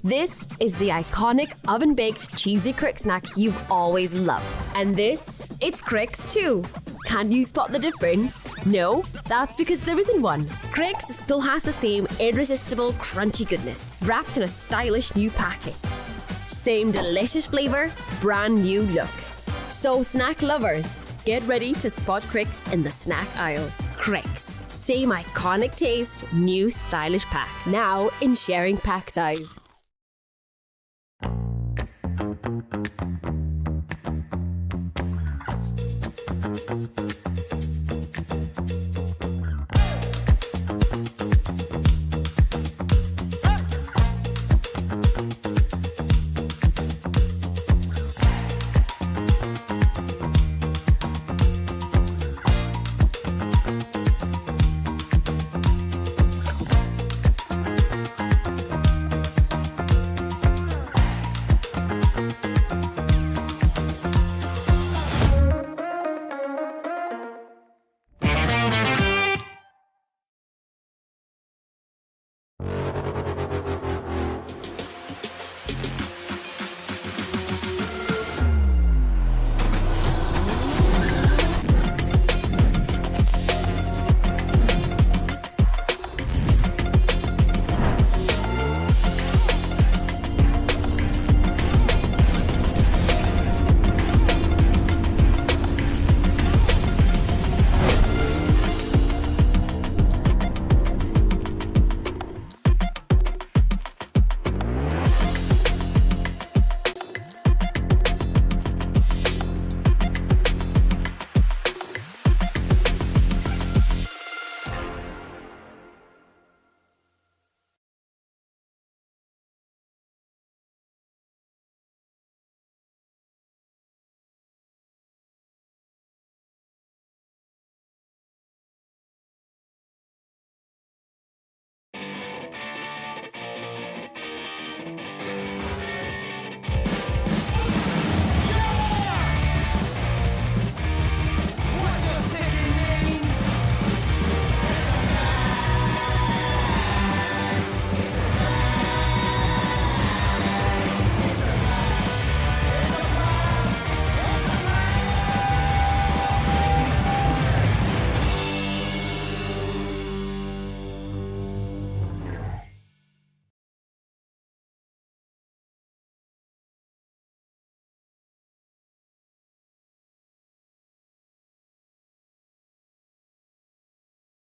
This is the iconic oven-baked cheesy crick snack you've always loved. And this, it's Cricks too. Can you spot the difference? No? That's because there isn't one. Cricks still has the same irresistible crunchy goodness, wrapped in a stylish new packet. Same delicious flavour, brand new look. So snack lovers, get ready to spot Cricks in the snack aisle. Cricks, same iconic taste, new stylish pack. Now in sharing pack size.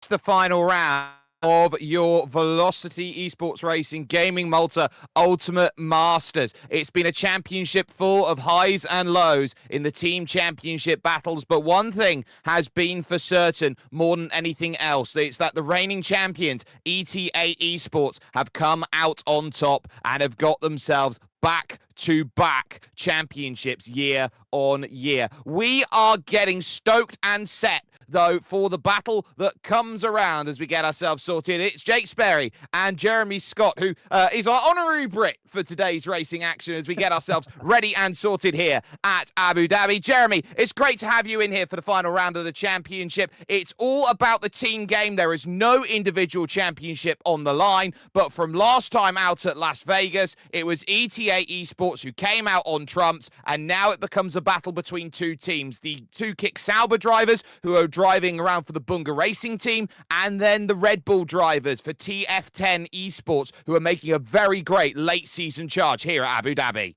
The final round of your Velocity Esports Racing Gaming Malta Ultimate Masters. It's been a championship full of highs and lows in the team championship battles, but one thing has been for certain more than anything else. It's that the reigning champions, ETA Esports, have come out on top and have got themselves back-to-back championships year on year. We are getting stoked and set, though, for the battle that comes around as we get ourselves sorted. It's Jake Sperry and Jeremy Scott, who is our honorary Brit for today's racing action as we get ourselves ready and sorted here at Abu Dhabi. Jeremy, it's great to have you in here for the final round of the championship. It's all about the team game. There is no individual championship on the line, but from last time out at Las Vegas, it was ETA Esports who came out on trumps, and now it becomes a battle between two teams. The two Kick Sauber drivers, who are driving around for the Bunga Racing team, and then the Red Bull drivers for TF10 Esports, who are making a very great late season charge here at Abu Dhabi.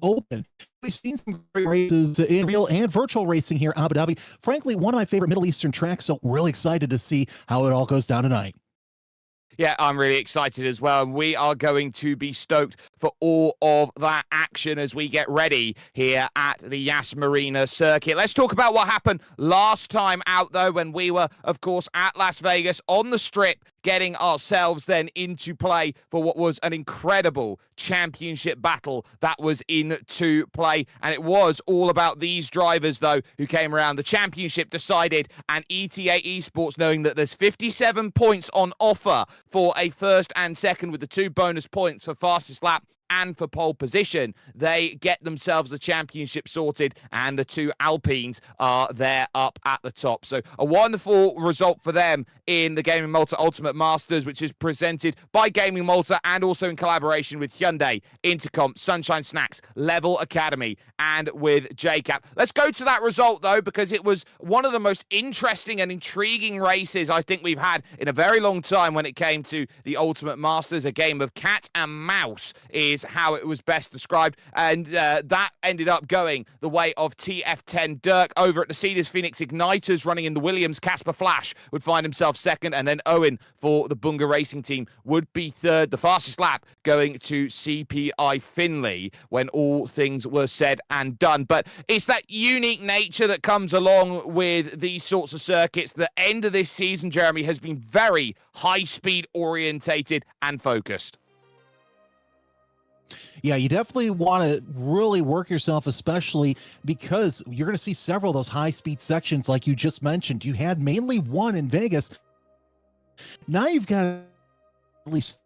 Open. We've seen some great races in real and virtual racing here in Abu Dhabi. Frankly, one of my favorite Middle Eastern tracks, so really excited to see how it all goes down tonight. Yeah, I'm really excited as well. And we are going to be stoked for all of that action as we get ready here at the Yas Marina circuit. Let's talk about what happened last time out, though, when we were, of course, at Las Vegas on the Strip, getting ourselves then into play for what was an incredible championship battle that was into play. And it was all about these drivers, though, who came around. The championship decided, and ETA Esports, knowing that there's 57 points on offer for a first and second with the 2 bonus points for fastest lap and for pole position, they get themselves the championship sorted, and the two Alpines are there up at the top. So a wonderful result for them in the Gaming Malta Ultimate Masters, which is presented by Gaming Malta and also in collaboration with Hyundai, Intercom, Sunshine Snacks, Level Academy, and with JCap. Let's go to that result, though, because it was one of the most interesting and intriguing races I think we've had in a very long time when it came to the Ultimate Masters. A game of cat and mouse is how it was best described, and that ended up going the way of TF10 Dirk over at the Cedars Phoenix Igniters, running in the Williams. Casper Flash would find himself second, and then Owen for the Bunga Racing team would be third. The fastest lap going to CPI Finley when all things were said and done. But it's that unique nature that comes along with these sorts of circuits. The end of this season, Jeremy, has been very high-speed orientated and focused. Yeah, you definitely want to really work yourself, especially because you're going to see several of those high-speed sections like you just mentioned. You had mainly one in Vegas. Now you've got at least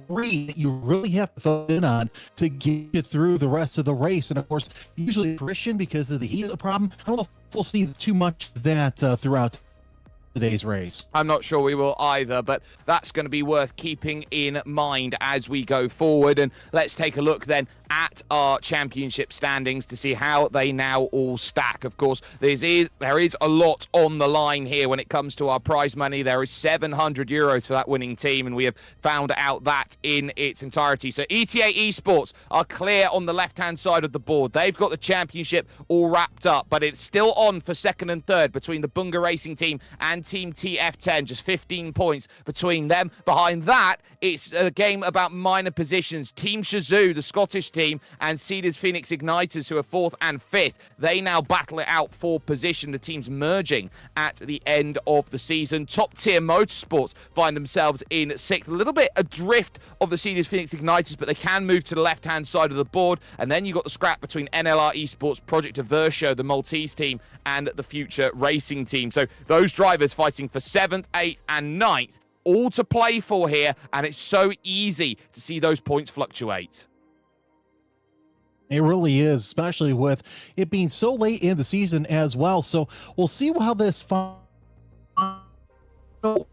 three that you really have to focus in on to get you through the rest of the race. And of course, usually Christian, because of the heat of the problem, I don't know if we'll see too much of that throughout today's race. I'm not sure we will either, but that's going to be worth keeping in mind as we go forward. And let's take a look then at our championship standings to see how they now all stack. Of course, there is a lot on the line here when it comes to our prize money. There is 700 euros for that winning team, and we have found out that in its entirety. So ETA Esports are clear on the left-hand side of the board. They've got the championship all wrapped up, but it's still on for second and third between the Bunga Racing team and Team TF10, just 15 points between them. Behind that, it's a game about minor positions. Team Shazoo, the Scottish team, and Cedars Phoenix Igniters, who are fourth and fifth, they now battle it out for position. The teams merging at the end of the season. Top Tier Motorsports find themselves in sixth, a little bit adrift of the Cedars Phoenix Igniters, but they can move to the left-hand side of the board. And then you've got the scrap between NLR Esports, Project Aversio, the Maltese team, and the Future Racing team. So those drivers fighting for 7th, 8th, and 9th, all to play for here, and it's so easy to see those points fluctuate. It really is, especially with it being so late in the season as well. So we'll see how this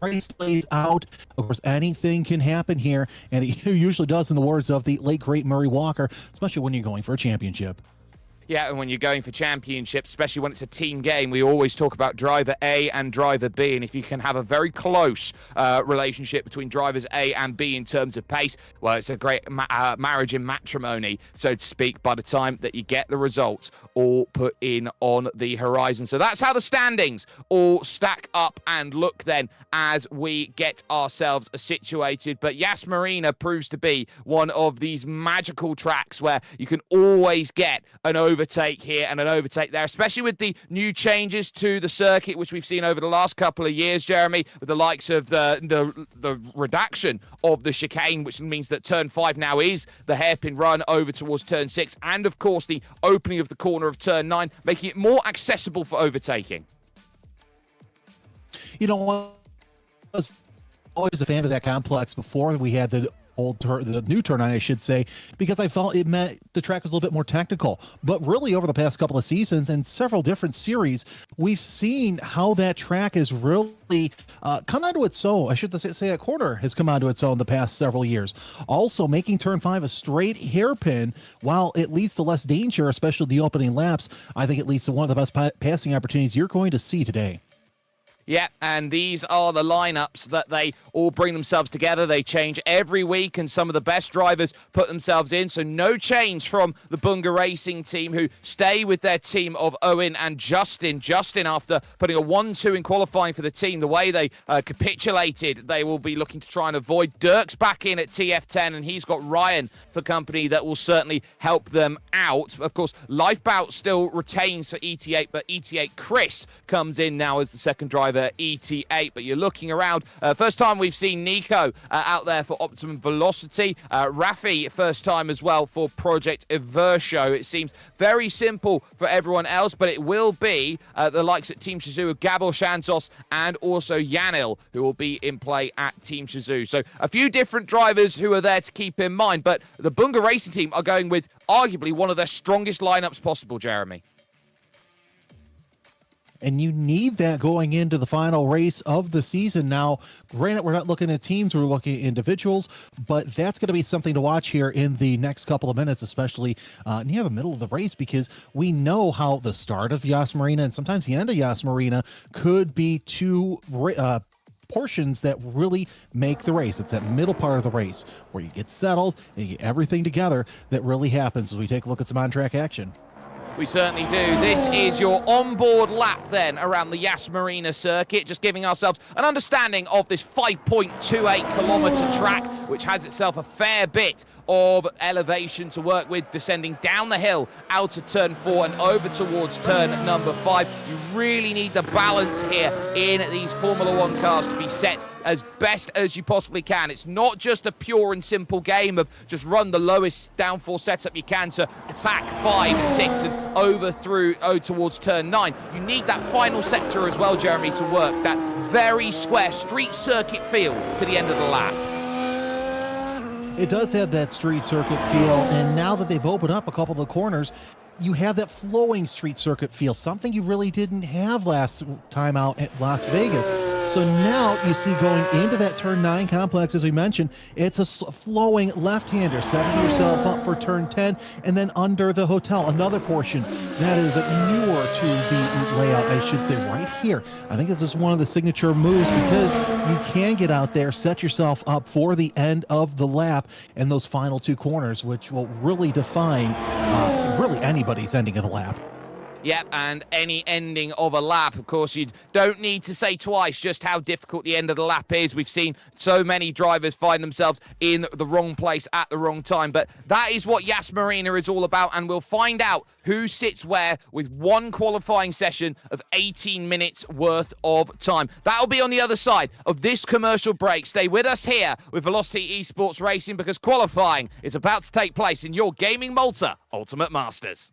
race plays out. Of course, anything can happen here, and it usually does, in the words of the late, great Murray Walker, especially when you're going for a championship. Yeah, and when you're going for championships, especially when it's a team game, we always talk about driver A and driver B. And if you can have a very close relationship between drivers A and B in terms of pace, well, it's a great marriage in matrimony, so to speak, by the time that you get the results all put in on the horizon. So that's how the standings all stack up and look then as we get ourselves situated. But Yas Marina proves to be one of these magical tracks where you can always get an overtake here and an overtake there, especially with the new changes to the circuit, which we've seen over the last couple of years, Jeremy, with the likes of the reduction of the chicane, which means that turn 5 now is the hairpin run over towards turn 6, and of course the opening of the corner of turn 9, making it more accessible for overtaking. You know, I was always a fan of that complex before we had the new turn 9, I should say, because I felt it meant the track was a little bit more technical. But really, over the past couple of seasons and several different series, we've seen how that track has really come onto its own. I should say that corner has come onto its own the past several years. Also, making turn 5 a straight hairpin, while it leads to less danger, especially the opening laps, I think it leads to one of the best passing opportunities you're going to see today. Yeah, and these are the lineups that they all bring themselves together. They change every week, and some of the best drivers put themselves in. So no change from the Bunga Racing team, who stay with their team of Owen and Justin. Justin, after putting a 1-2 in qualifying for the team, the way they capitulated, they will be looking to try and avoid. Dirk's back in at TF10, and he's got Ryan for company that will certainly help them out. Of course, Lifebout still retains for ET8, but ET8 Chris comes in now as the second driver driver ET8. But you're looking around. First time we've seen Nico out there for Optimum Velocity. Rafi, first time as well for Project Evershow. It seems very simple for everyone else, but it will be the likes at Team Shazoo, Gabor Shantos, and also Yanil, who will be in play at Team Shazoo. So a few different drivers who are there to keep in mind, but the Bunga Racing team are going with arguably one of their strongest lineups possible, Jeremy. And you need that going into the final race of the season. Now, granted, we're not looking at teams, we're looking at individuals, but that's going to be something to watch here in the next couple of minutes, especially near the middle of the race, because we know how the start of Yas Marina and sometimes the end of Yas Marina could be two portions that really make the race. It's that middle part of the race where you get settled and you get everything together that really happens as we take a look at some on-track action. We certainly do. This is your onboard lap then around the Yas Marina circuit, just giving ourselves an understanding of this 5.28 kilometer track, which has itself a fair bit of elevation to work with, descending down the hill out of turn 4 and over towards turn number 5. You really need the balance here in these Formula 1 cars to be set as best as you possibly can. It's not just a pure and simple game of just run the lowest downforce setup you can to attack 5 and 6 and over through towards turn 9. You need that final sector as well, Jeremy, to work that very square street circuit feel to the end of the lap. It does have that street circuit feel, and now that they've opened up a couple of the corners, you have that flowing street circuit feel, something you really didn't have last time out at Las Vegas. So now you see going into that turn 9 complex, as we mentioned, it's a flowing left-hander, setting yourself up for turn 10, and then under the hotel, another portion that is newer to the layout, I should say, right here. I think this is one of the signature moves because you can get out there, set yourself up for the end of the lap and those final 2 corners, which will really define really anybody's ending of the lap. Yep, and any ending of a lap, of course, you don't need to say twice just how difficult the end of the lap is. We've seen so many drivers find themselves in the wrong place at the wrong time, but that is what Yas Marina is all about, and we'll find out who sits where with one qualifying session of 18 minutes worth of time. That'll be on the other side of this commercial break. Stay with us here with Velocity Esports Racing because qualifying is about to take place in your Gaming Malta Ultimate Masters.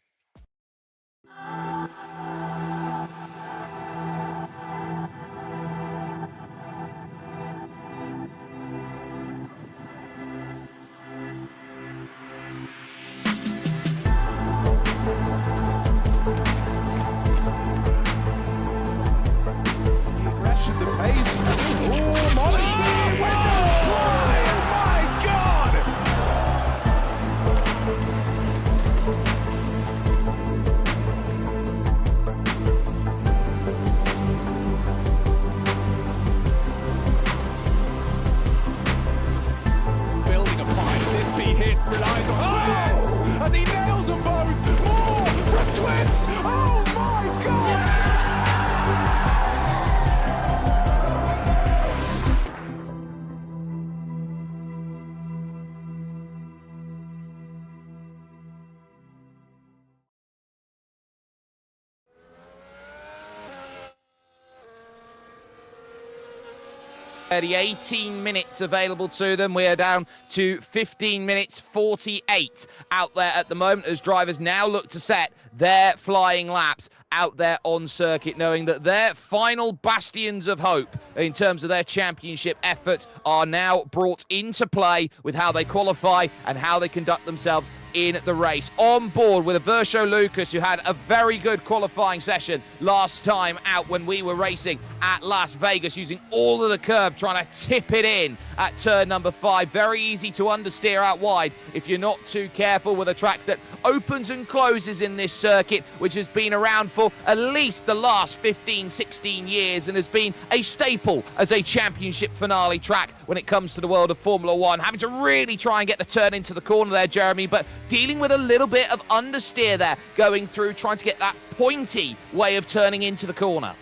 The 18 minutes available to them. We are down to 15 minutes 48 out there at the moment as drivers now look to set their flying laps out there on circuit, knowing that their final bastions of hope in terms of their championship effort are now brought into play with how they qualify and how they conduct themselves in the race. On board with Evershow Lucas, who had a very good qualifying session last time out when we were racing at Las Vegas, using all of the curb, trying to tip it in at turn number 5. Very easy to understeer out wide if you're not too careful with a track that opens and closes in this circuit, which has been around for at least the last 15, 16 years and has been a staple as a championship finale track when it comes to the world of Formula 1. Having to really try and get the turn into the corner there, Jeremy, but dealing with a little bit of understeer there, going through, trying to get that pointy way of turning into the corner.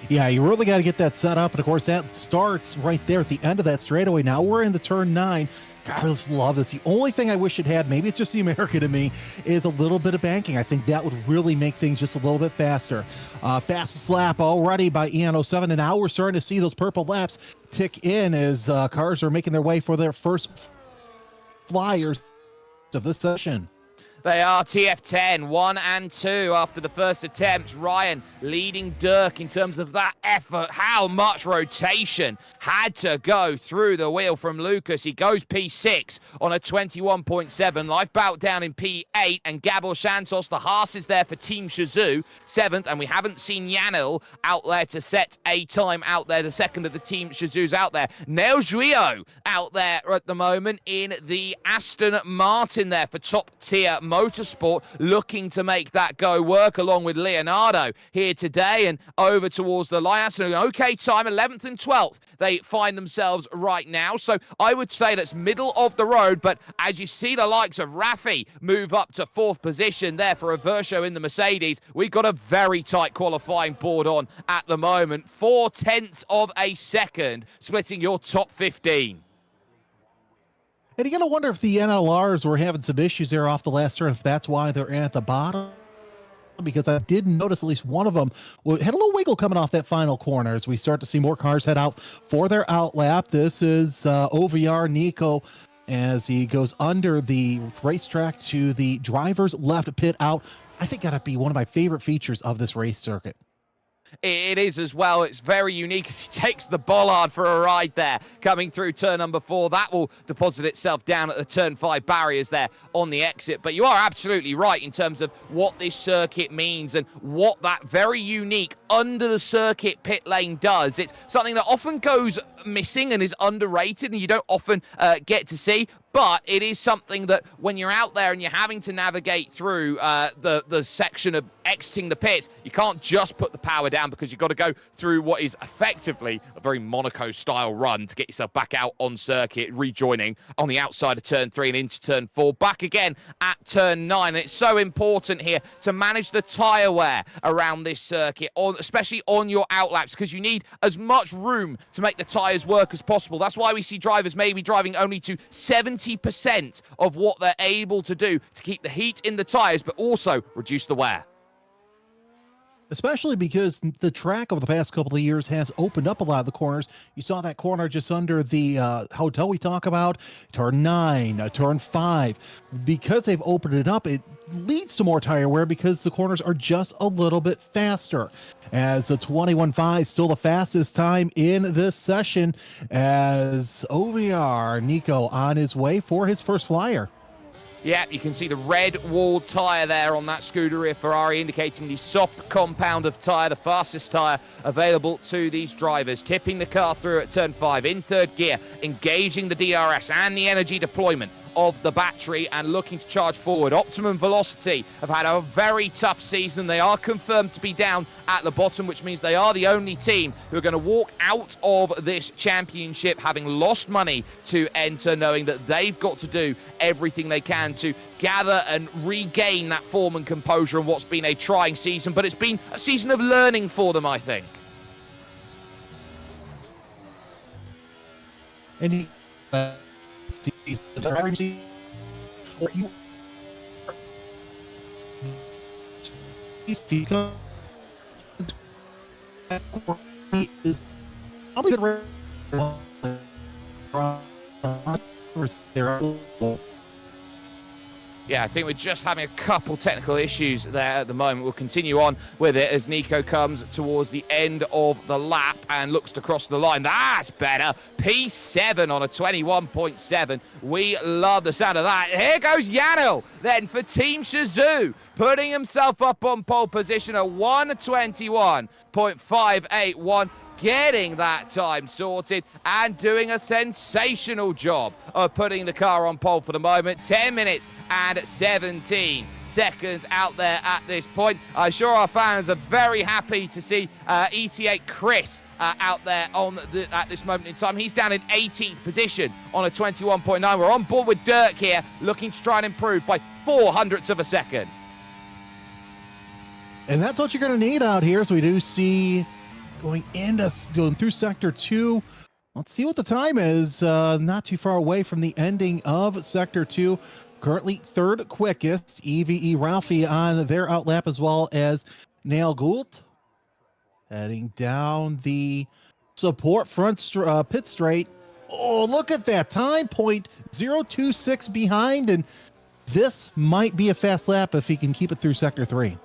Yeah, you really got to get that set up. And of course, that starts right there at the end of that straightaway. Now we're in the turn 9 God, I just love this. The only thing I wish it had, maybe it's just the American in me, is a little bit of banking. I think that would really make things just a little bit faster. Fastest lap already by EN07, and now we're starting to see those purple laps tick in as cars are making their way for their first flyers of this session. They are TF10, 1 and 2 after the first attempts. Ryan leading Dirk in terms of that effort. How much rotation had to go through the wheel from Lucas. He goes P6 on a 21.7. Life bout down in P8, and Gabor Santos, the Haas, is there for Team Shazoo, 7th, and we haven't seen Yanil out there to set a time out there. The second of the Team Shazoo's out there. Neo Juio out there at the moment in the Aston Martin there for top tier Motorsport, looking to make that go work along with Leonardo here today and over towards the line. That's an okay time, 11th and 12th they find themselves right now. So I would say that's middle of the road, but as you see the likes of Rafi move up to 4th position there for a Vercio in the Mercedes, we've got a very tight qualifying board on at the moment. 0.4 of a second splitting your top 15. And you're going to wonder if the NLRs were having some issues there off the last turn, if that's why they're at the bottom. Because I did notice at least one of them had a little wiggle coming off that final corner as we start to see more cars head out for their outlap. This is OVR Nico as he goes under the racetrack to the driver's left pit out. I think that'd be one of my favorite features of this race circuit. It is as well. It's very unique as he takes the bollard for a ride there, coming through turn number 4. That will deposit itself down at the turn 5 barriers there on the exit. But you are absolutely right in terms of what this circuit means and what that very unique under the circuit pit lane does. It's something that often goes missing and is underrated and you don't often get to see. But it is something that when you're out there and you're having to navigate through the section of exiting the pits, you can't just put the power down because you've got to go through what is effectively a very Monaco-style run to get yourself back out on circuit, rejoining on the outside of turn 3 and into turn 4, back again at turn 9. And it's so important here to manage the tyre wear around this circuit, especially on your outlaps, because you need as much room to make the tyres work as possible. That's why we see drivers maybe driving only to 70% of what they're able to do to keep the heat in the tires, but also reduce the wear. Especially because the track over the past couple of years has opened up a lot of the corners. You saw that corner just under the hotel we talk about, turn 9, turn 5. Because they've opened it up, it leads to more tire wear because the corners are just a little bit faster. As the 21.5 is still the fastest time in this session, as OVR Nico on his way for his first flyer. Yeah, you can see the red wall tyre there on that Scuderia Ferrari, indicating the soft compound of tyre, the fastest tyre available to these drivers. Tipping the car through at turn 5 in 3rd gear, engaging the DRS and the energy deployment of the battery and looking to charge forward. Optimum Velocity have had a very tough season. They are confirmed to be down at the bottom, which means they are the only team who are going to walk out of this championship having lost money to enter, knowing that they've got to do everything they can to gather and regain that form and composure in what's been a trying season. But it's been a season of learning for them, I think. And Yeah, I think we're just having a couple technical issues there at the moment. We'll continue on with it as Nico comes towards the end of the lap and looks to cross the line. That's better. P7 on a 21.7. We love the sound of that. Here goes Yanil then for Team Shazoo, putting himself up on pole position at 121.581. Getting that time sorted and doing a sensational job of putting the car on pole for the moment. 10 minutes and 17 seconds out there at this point. I'm sure our fans are very happy to see ET8 Chris out there at this moment in time. He's down in 18th position on a 21.9. We're on board with Dirk here, looking to try and improve by 0.04 of a second. And that's what you're going to need out here. So we do see going through sector 2. Let's see what the time is. Not too far away from the ending of Sector 2. Currently third quickest. EVE Ralphie on their outlap, as well as Nail Gould. Heading down the support front pit straight. Oh, look at that. Time point 0.026 behind. And this might be a fast lap if he can keep it through Sector 3.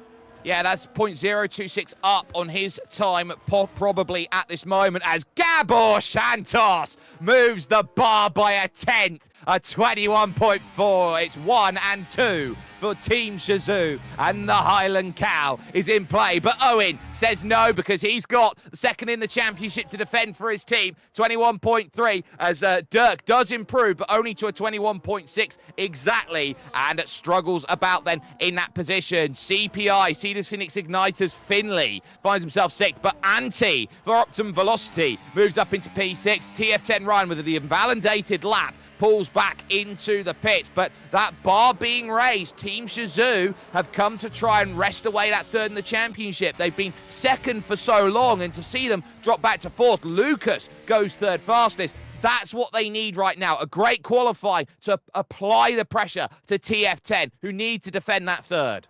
Yeah, that's 0.026 up on his time, probably at this moment, as Gabor Santos moves the bar by a tenth, a 21.4. It's 1 and 2 for Team Shazoo, and the Highland Cow is in play. But Owen says no, because he's got the second in the championship to defend for his team, 21.3, as Dirk does improve, but only to a 21.6 exactly, and struggles about then in that position. CPI, Cedars Phoenix Igniters, Finley finds himself sixth, but Anti for Optimum Velocity moves up into P6. TF10 Ryan with the invalidated lap pulls back into the pits, but that bar being raised, Team Shazoo have come to try and wrest away that third in the championship. They've been second for so long, and to see them drop back to fourth, Lucas goes third fastest. That's what they need right now, a great qualifying to apply the pressure to TF10, who need to defend that third.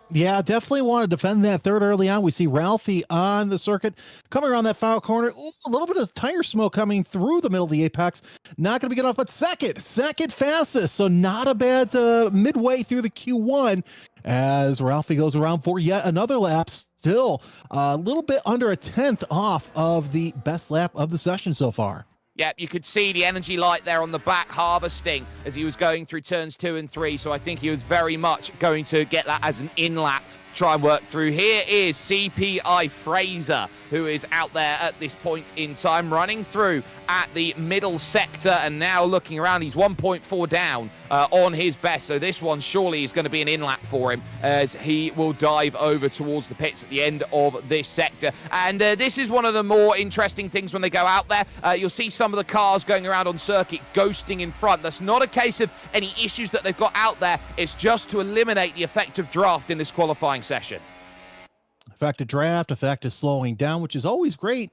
Yeah, definitely want to defend that third early on. We see Ralphie on the circuit coming around that final corner. Ooh, a little bit of tire smoke coming through the middle of the apex. Not going to be good enough, but second fastest. So not a bad midway through the Q1 as Ralphie goes around for yet another lap. Still a little bit under a tenth off of the best lap of the session so far. Yeah, you could see the energy light there on the back harvesting as he was going through turns 2 and 3. So I think he was very much going to get that as an in-lap, try and work through. Here is CPI Fraser, who is out there at this point in time, running through at the middle sector, and now looking around, he's 1.4 down on his best. So this one surely is going to be an in-lap for him, as he will dive over towards the pits at the end of this sector. And this is one of the more interesting things when they go out there. You'll see some of the cars going around on circuit ghosting in front. That's not a case of any issues that they've got out there. It's just to eliminate the effect of draft in this qualifying session. Effective draft, effective slowing down, which is always great.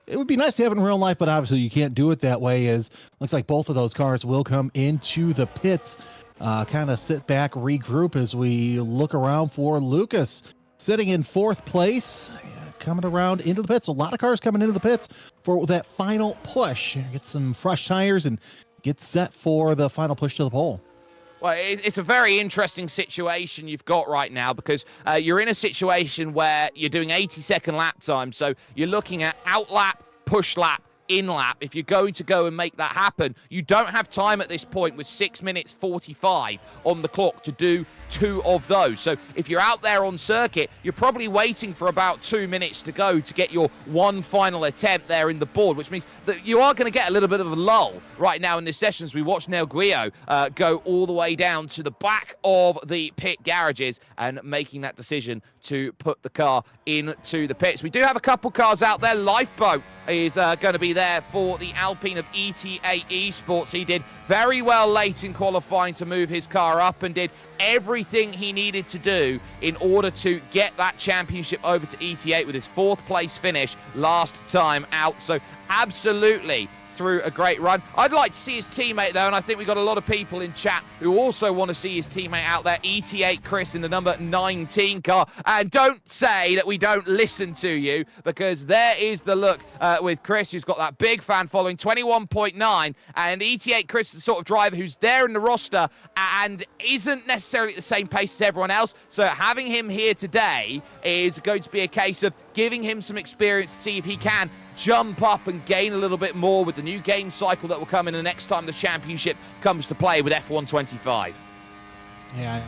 It would be nice to have it in real life, but obviously you can't do it that way, as looks like both of those cars will come into the pits. Kind of sit back, regroup as we look around for Lucas sitting in fourth place, coming around into the pits. A lot of cars coming into the pits for that final push. Get some fresh tires and get set for the final push to the pole. Well, it's a very interesting situation you've got right now, because you're in a situation where you're doing 80-second lap time. So you're looking at out lap, push lap, in lap. If you're going to go and make that happen, you don't have time at this point with 6 minutes 45 on the clock to do 2 of those. So if you're out there on circuit, you're probably waiting for about 2 minutes to go to get your one final attempt there in the board, which means that you are going to get a little bit of a lull right now in this session as we watch Nel Guillo go all the way down to the back of the pit garages and making that decision to put the car into the pits. We do have a couple cars out there. Lifeboat is going to be there for the Alpine of ETA Esports. He did very well late in qualifying to move his car up and did everything he needed to do in order to get that championship over to ET8 with his 4th place finish last time out. So absolutely through a great run. I'd like to see his teammate though, and I think we've got a lot of people in chat who also want to see his teammate out there. ET8 Chris in the number 19 car. And don't say that we don't listen to you, because there is the look with Chris, who's got that big fan following, 21.9, and ET8 Chris is the sort of driver who's there in the roster and isn't necessarily at the same pace as everyone else. So having him here today is going to be a case of giving him some experience to see if he can jump up and gain a little bit more with the new game cycle that will come in the next time the championship comes to play with F125. Yeah,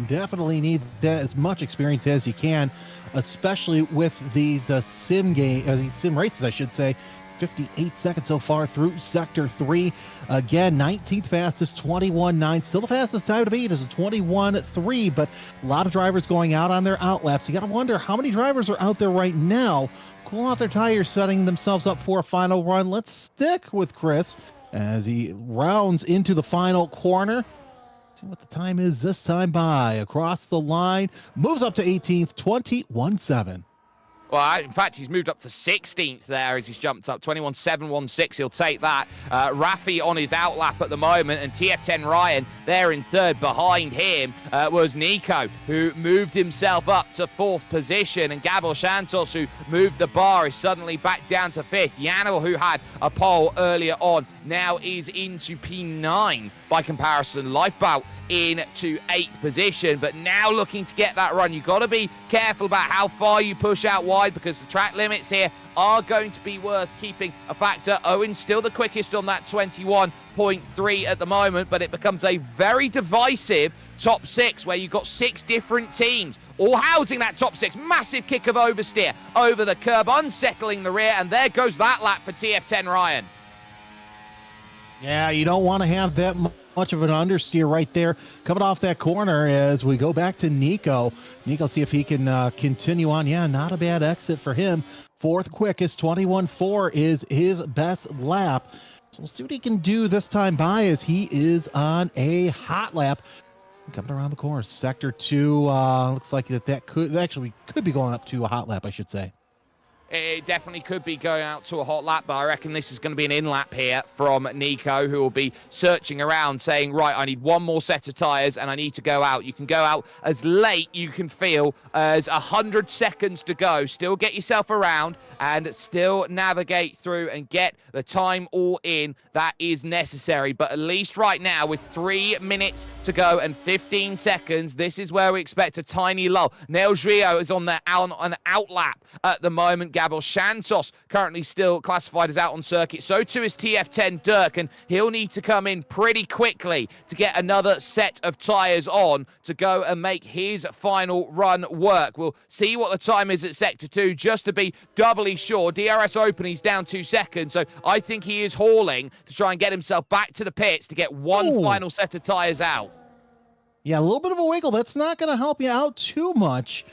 definitely need that as much experience as you can, especially with these these sim races, I should say. 58 seconds so far through Sector 3. Again, 19th fastest, 21.9. Still the fastest time to beat is a 21.3, but a lot of drivers going out on their outlaps. You got to wonder how many drivers are out there right now cooling off their tires, setting themselves up for a final run. Let's stick with Chris as he rounds into the final corner. See what the time is this time by. Across the line, moves up to 18th, 21.7. Well, in fact, he's moved up to 16th there as he's jumped up. 21.716, he'll take that. Rafi on his outlap at the moment, and TF10 Ryan there in third. Behind him was Nico, who moved himself up to 4th position, and Gabor Santos, who moved the bar, is suddenly back down to 5th. Yanel, who had a pole earlier on, now is into P9 by comparison. Lifeboat into 8th position, but now looking to get that run. You've got to be careful about how far you push out wide, because the track limits here are going to be worth keeping a factor. Owen's still the quickest on that 21.3 at the moment, but it becomes a very divisive top 6 where you've got 6 different teams all housing that top 6. Massive kick of oversteer over the curb, unsettling the rear, and there goes that lap for TF10 Ryan. Yeah, you don't want to have that much of an understeer right there coming off that corner as we go back to Nico. Nico, see if he can continue on. Yeah, not a bad exit for him. 4th quickest, 21.4 is his best lap. So we'll see what he can do this time by as he is on a hot lap. Coming around the course. Sector 2, looks like that could be going up to a hot lap, I should say. It definitely could be going out to a hot lap, but I reckon this is going to be an in-lap here from Nico, who will be searching around saying, right, I need one more set of tyres and I need to go out. You can go out as late you can feel as 100 seconds to go. Still get yourself around and still navigate through and get the time all in that is necessary. But at least right now, with 3 minutes to go and 15 seconds, this is where we expect a tiny lull. Neo Gio is on an out lap at the moment. Gabor Santos currently still classified as out on circuit. So too is TF10 Dirk, and he'll need to come in pretty quickly to get another set of tyres on to go and make his final run work. We'll see what the time is at Sector 2 just to be doubly sure. DRS Open, he's down 2 seconds, so I think he is hauling to try and get himself back to the pits to get one final set of tyres out. Yeah, a little bit of a wiggle. That's not going to help you out too much.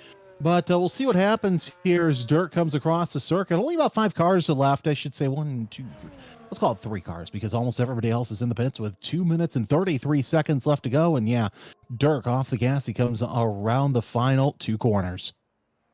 But we'll see what happens here as Dirk comes across the circuit. Only about 5 cars left, I should say. 1, 2, 3. Let's call it 3 cars because almost everybody else is in the pits with 2 minutes and 33 seconds left to go. And yeah, Dirk off the gas. He comes around the final 2 corners.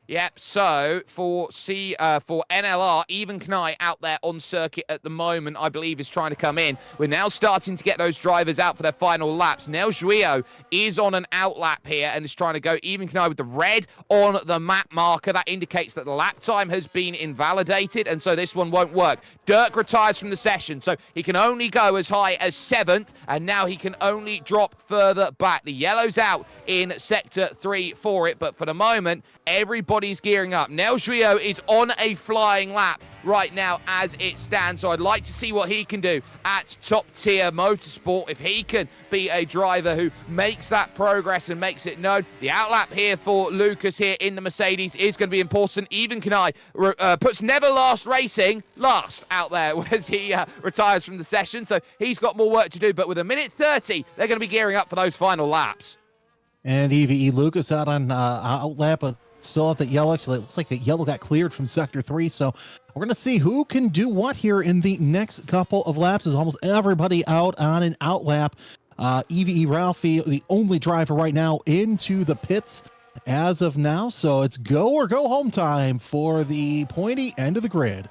Yep, so for NLR, Even Knai out there on circuit at the moment, I believe, is trying to come in. We're now starting to get those drivers out for their final laps. Nel Gio is on an out lap here and is trying to go. Even Knai with the red on the map marker. That indicates that the lap time has been invalidated, and so this one won't work. Dirk retires from the session, so he can only go as high as 7th, and now he can only drop further back. The yellow's out in Sector 3 for it, but for the moment, everybody's gearing up. Nel Gio is on a flying lap right now as it stands, so I'd like to see what he can do at top tier motorsport if he can be a driver who makes that progress and makes it known. The outlap here for Lucas here in the Mercedes is going to be important. Even Kanai puts Never Last Racing last out there as he retires from the session, so he's got more work to do, but with 1:30, they're going to be gearing up for those final laps. And EVE Lucas out on out lap, but still at the yellow. Actually, it looks like the yellow got cleared from Sector 3, so we're going to see who can do what here in the next couple of laps. Is almost everybody out on an out lap. EVE Ralphie, the only driver right now into the pits as of now, so it's go or go home time for the pointy end of the grid.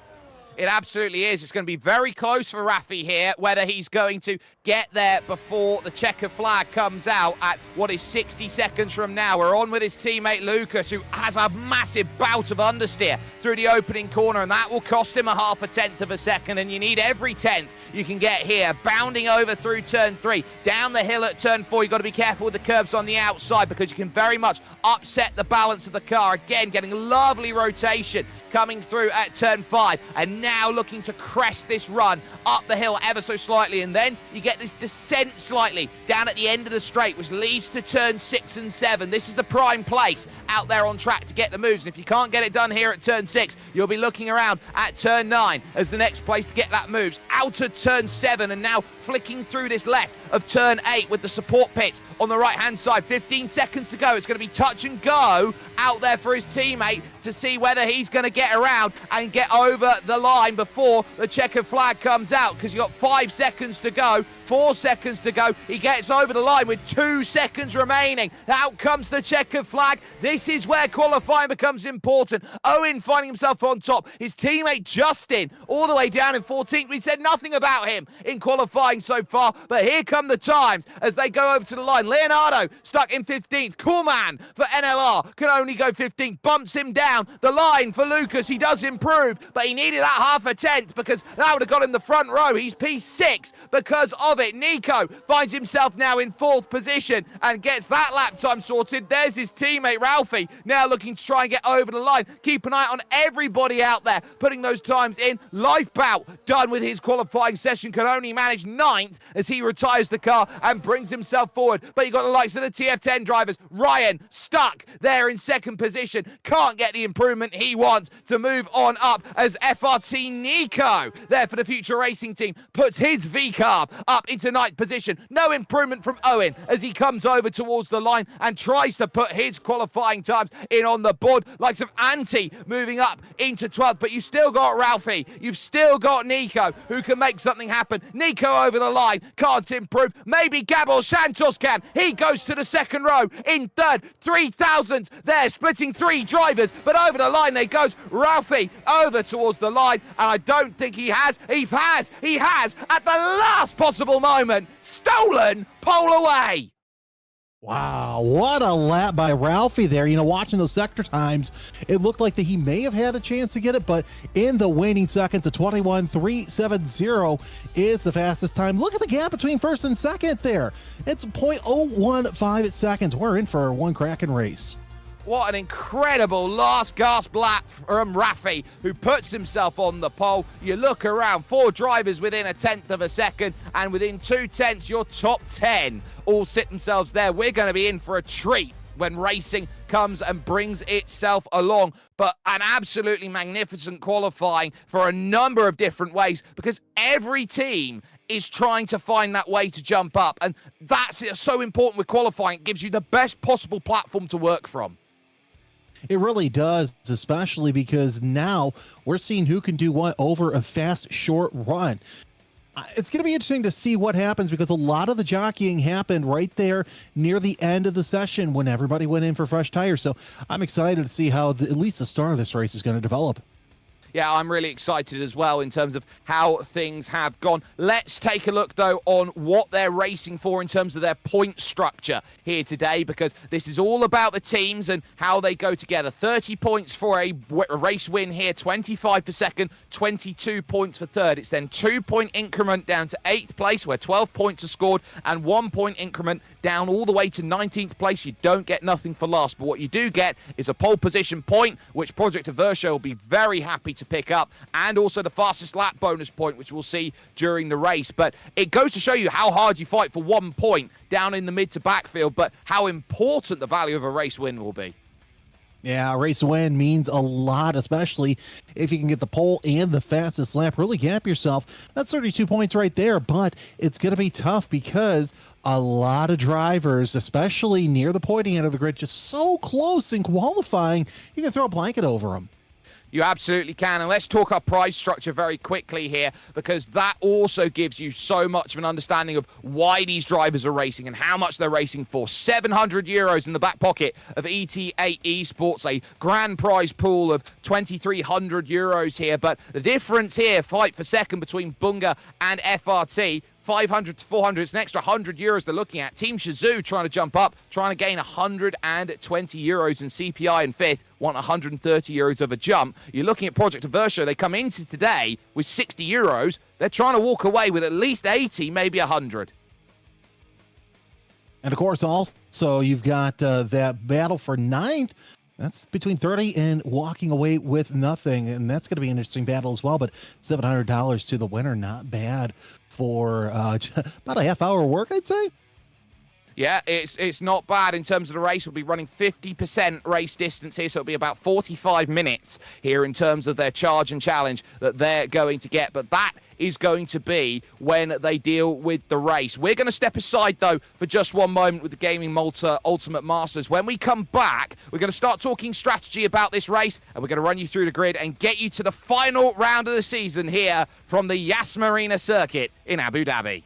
It absolutely is. It's going to be very close for Rafi here, whether he's going to get there before the checker flag comes out at what is 60 seconds from now. We're on with his teammate Lucas, who has a massive bout of understeer through the opening corner, and that will cost him 0.5 of a second, and you need every 10th you can get here. Bounding over through turn 3, down the hill at turn 4. You've got to be careful with the curbs on the outside because you can very much upset the balance of the car. Again, getting lovely rotation coming through at turn 5, and now looking to crest this run up the hill ever so slightly, and then you get this descent slightly down at the end of the straight, which leads to turn 6 and 7. This is the prime place out there on track to get the moves, and if you can't get it done here at turn 6, you'll be looking around at turn 9 as the next place to get that moves. Out of turn 7, and now flicking through this left of turn 8 with the support pits on the right-hand side. 15 seconds to go. It's going to be touch and go out there for his teammate to see whether he's going to get around and get over the line before the checkered flag comes out, because you've got 5 seconds to go, 4 seconds to go. He gets over the line with 2 seconds remaining. Out comes the checkered flag. This is where qualifying becomes important. Owen finding himself on top. His teammate Justin all the way down in 14th. We said nothing about him in qualifying so far, but here come the times as they go over to the line. Leonardo stuck in 15th. Coolman for NLR can only go 15th. Bumps him down the line for Lucas. He does improve, but he needed that half a tenth because that would have got him the front row. He's P6 because of it. Nico finds himself now in 4th position and gets that lap time sorted. There's his teammate Ralphie now looking to try and get over the line. Keep an eye on everybody out there putting those times in. Lifebout done with his qualifying session, can only manage 9th as he retires the car and brings himself forward. But you got the likes of the TF10 drivers. Ryan stuck there in 2nd position, can't get the improvement he wants to move on up as FRT Nico there for the Future Racing team puts his V-Carb up into 9th position. No improvement from Owen as he comes over towards the line and tries to put his qualifying times in on the board. Likes of Anti moving up into 12th, but you still got Ralphie, you've still got Nico who can make something happen. Nico over the line, can't improve. Maybe Gabor Santos can. He goes to the 2nd row in 3rd. 3,000 there, splitting 3 drivers, but over the line they goes. Ralphie over towards the line, and I don't think he has at the last possible moment stolen pole away. Wow, what a lap by Ralphie there. You know, watching those sector times, it looked like that he may have had a chance to get it, but in the waning seconds, a 21.370 is the fastest time. Look at the gap between 1st and 2nd there. It's 0.015 seconds. We're in for one cracking race. What an incredible last gasp lap from Raffi, who puts himself on the pole. You look around, 4 drivers within a 10th of a second, and within 2 tenths, your top 10 all sit themselves there. We're going to be in for a treat when racing comes and brings itself along. But an absolutely magnificent qualifying for a number of different ways, because every team is trying to find that way to jump up. And that's so important with qualifying. It gives you the best possible platform to work from. It really does, especially because now we're seeing who can do what over a fast, short run. It's going to be interesting to see what happens, because a lot of the jockeying happened right there near the end of the session when everybody went in for fresh tires. So I'm excited to see how at least the start of this race is going to develop. Yeah, I'm really excited as well in terms of how things have gone. Let's take a look, though, on what they're racing for in terms of their point structure here today, because this is all about the teams and how they go together. 30 points for a race win here, 25 for 2nd, 22 points for 3rd. It's then 2-point increment down to 8th place, where 12 points are scored, and 1-point increment down all the way to 19th place. You don't get nothing for last, but what you do get is a pole position point, which Project Aversia will be very happy to pick up, and also the fastest lap bonus point, which we'll see during the race. But it goes to show you how hard you fight for 1 point down in the mid to backfield, but how important the value of a race win will be. Yeah, a race win means a lot, especially if you can get the pole and the fastest lap. Really gap yourself. That's 32 points right there, but it's going to be tough because a lot of drivers, especially near the pointy end of the grid, just so close in qualifying, you can throw a blanket over them. You absolutely can. And let's talk our prize structure very quickly here, because that also gives you so much of an understanding of why these drivers are racing and how much they're racing for. 700 euros in the back pocket of ET8 Esports, a grand prize pool of 2,300 euros here. But the difference here, fight for 2nd between Bunga and FRT, 500 to 400. It's an extra 100 euros they're looking at. Team Shazoo trying to jump up, trying to gain 120 euros in CPI in 5th, want 130 euros of a jump. You're looking at Project Aversia. They come into today with 60 euros. They're trying to walk away with at least 80, maybe 100. And of course, also you've got that battle for 9th. That's between 30 and walking away with nothing. And that's going to be an interesting battle as well. But $700 to the winner, not bad for about a half-hour work, I'd say. Yeah, it's not bad in terms of the race. We'll be running 50% race distance here, so it'll be about 45 minutes here in terms of their charge and challenge that they're going to get. But that is going to be when they deal with the race. We're going to step aside, though, for just one moment with the Gaming Malta Ultimate Masters. When we come back, we're going to start talking strategy about this race, and we're going to run you through the grid and get you to the final round of the season here from the Yas Marina circuit in Abu Dhabi.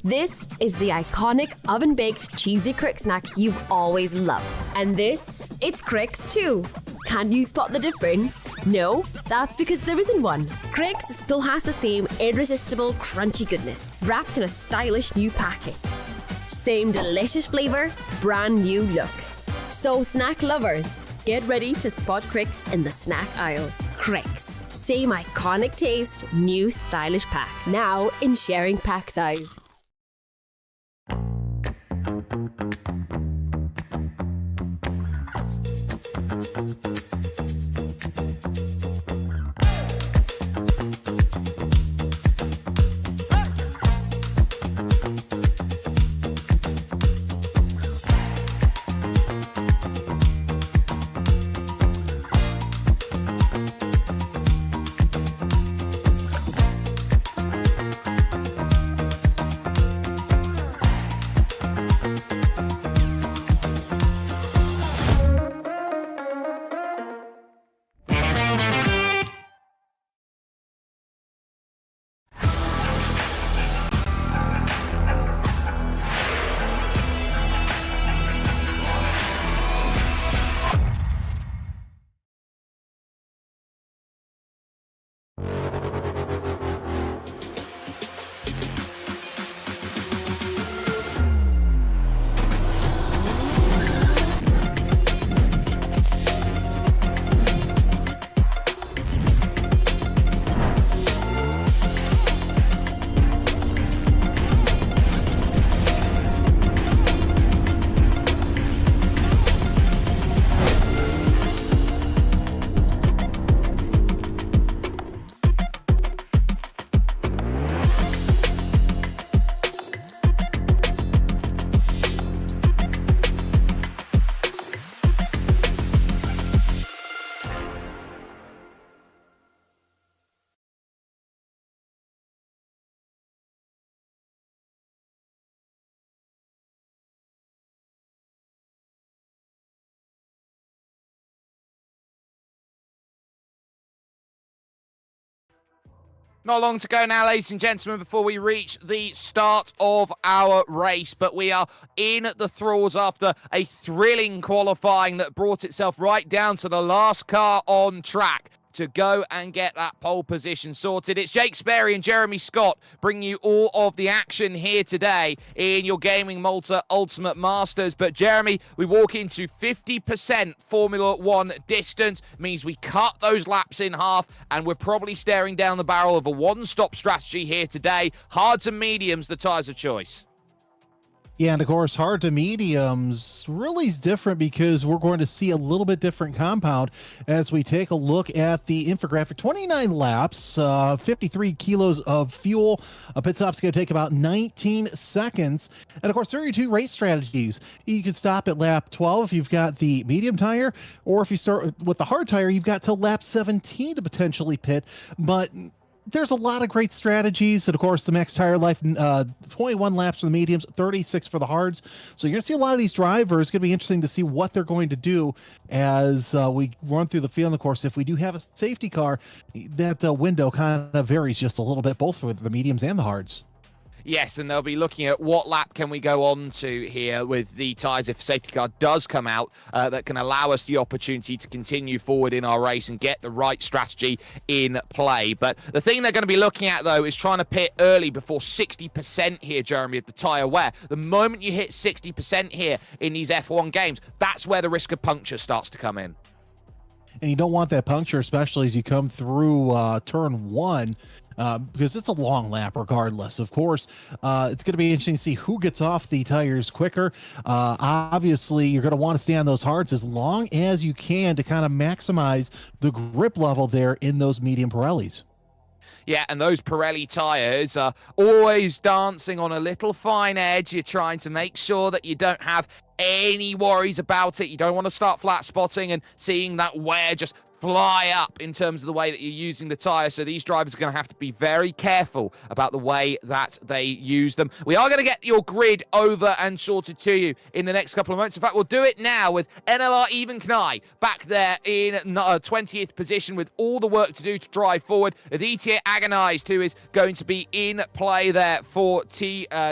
This is the iconic oven-baked cheesy crick snack you've always loved. And this, it's Cricks too. Can you spot the difference? No? That's because there isn't one. Cricks still has the same irresistible crunchy goodness, wrapped in a stylish new packet. Same delicious flavour, brand new look. So snack lovers, get ready to spot Cricks in the snack aisle. Cricks, same iconic taste, new stylish pack. Now in sharing pack size. Not long to go now, ladies and gentlemen, before we reach the start of our race. But we are in the thralls after a thrilling qualifying that brought itself right down to the last car on track to go and get that pole position sorted. It's Jake Sperry and Jeremy Scott bringing you all of the action here today in your Gaming Malta Ultimate Masters. But Jeremy, we walk into 50% Formula One distance, means we cut those laps in half, and we're probably staring down the barrel of a one-stop strategy here today. Hards and mediums, the tyres of choice. Yeah, and of course, hard to mediums really is different because we're going to see a little bit different compound as we take a look at the infographic. 29 laps, 53 kilos of fuel. A pit stop's going to take about 19 seconds. And of course, 32 race strategies. You can stop at lap 12 if you've got the medium tire, or if you start with the hard tire, you've got till lap 17 to potentially pit. But there's a lot of great strategies. And of course, the max tire life, 21 laps for the mediums, 36 for the hards. So you're going to see a lot of these drivers. It's going to be interesting to see what they're going to do as we run through the field. And of course, if we do have a safety car, that window kind of varies just a little bit, both for the mediums and the hards. Yes, and they'll be looking at what lap can we go on to here with the tyres if safety car does come out that can allow us the opportunity to continue forward in our race and get the right strategy in play. But the thing they're going to be looking at, though, is trying to pit early before 60% here, Jeremy, of the tyre wear. The moment you hit 60% here in these F1 games, that's where the risk of puncture starts to come in. And you don't want that puncture, especially as you come through turn one, because it's a long lap regardless. Of course, it's going to be interesting to see who gets off the tires quicker. Obviously, you're going to want to stay on those hards as long as you can to kind of maximize the grip level there in those medium Pirellis. Yeah, and those Pirelli tyres are always dancing on a little fine edge. You're trying to make sure that you don't have any worries about it. You don't want to start flat spotting and seeing that wear just fly up in terms of the way that you're using the tyre. So these drivers are going to have to be very careful about the way that they use them. We are going to get your grid over and sorted to you in the next couple of moments. In fact, we'll do it now with NLR Even Knai back there in 20th position with all the work to do to drive forward. Aditya Agonized, who is going to be in play there for not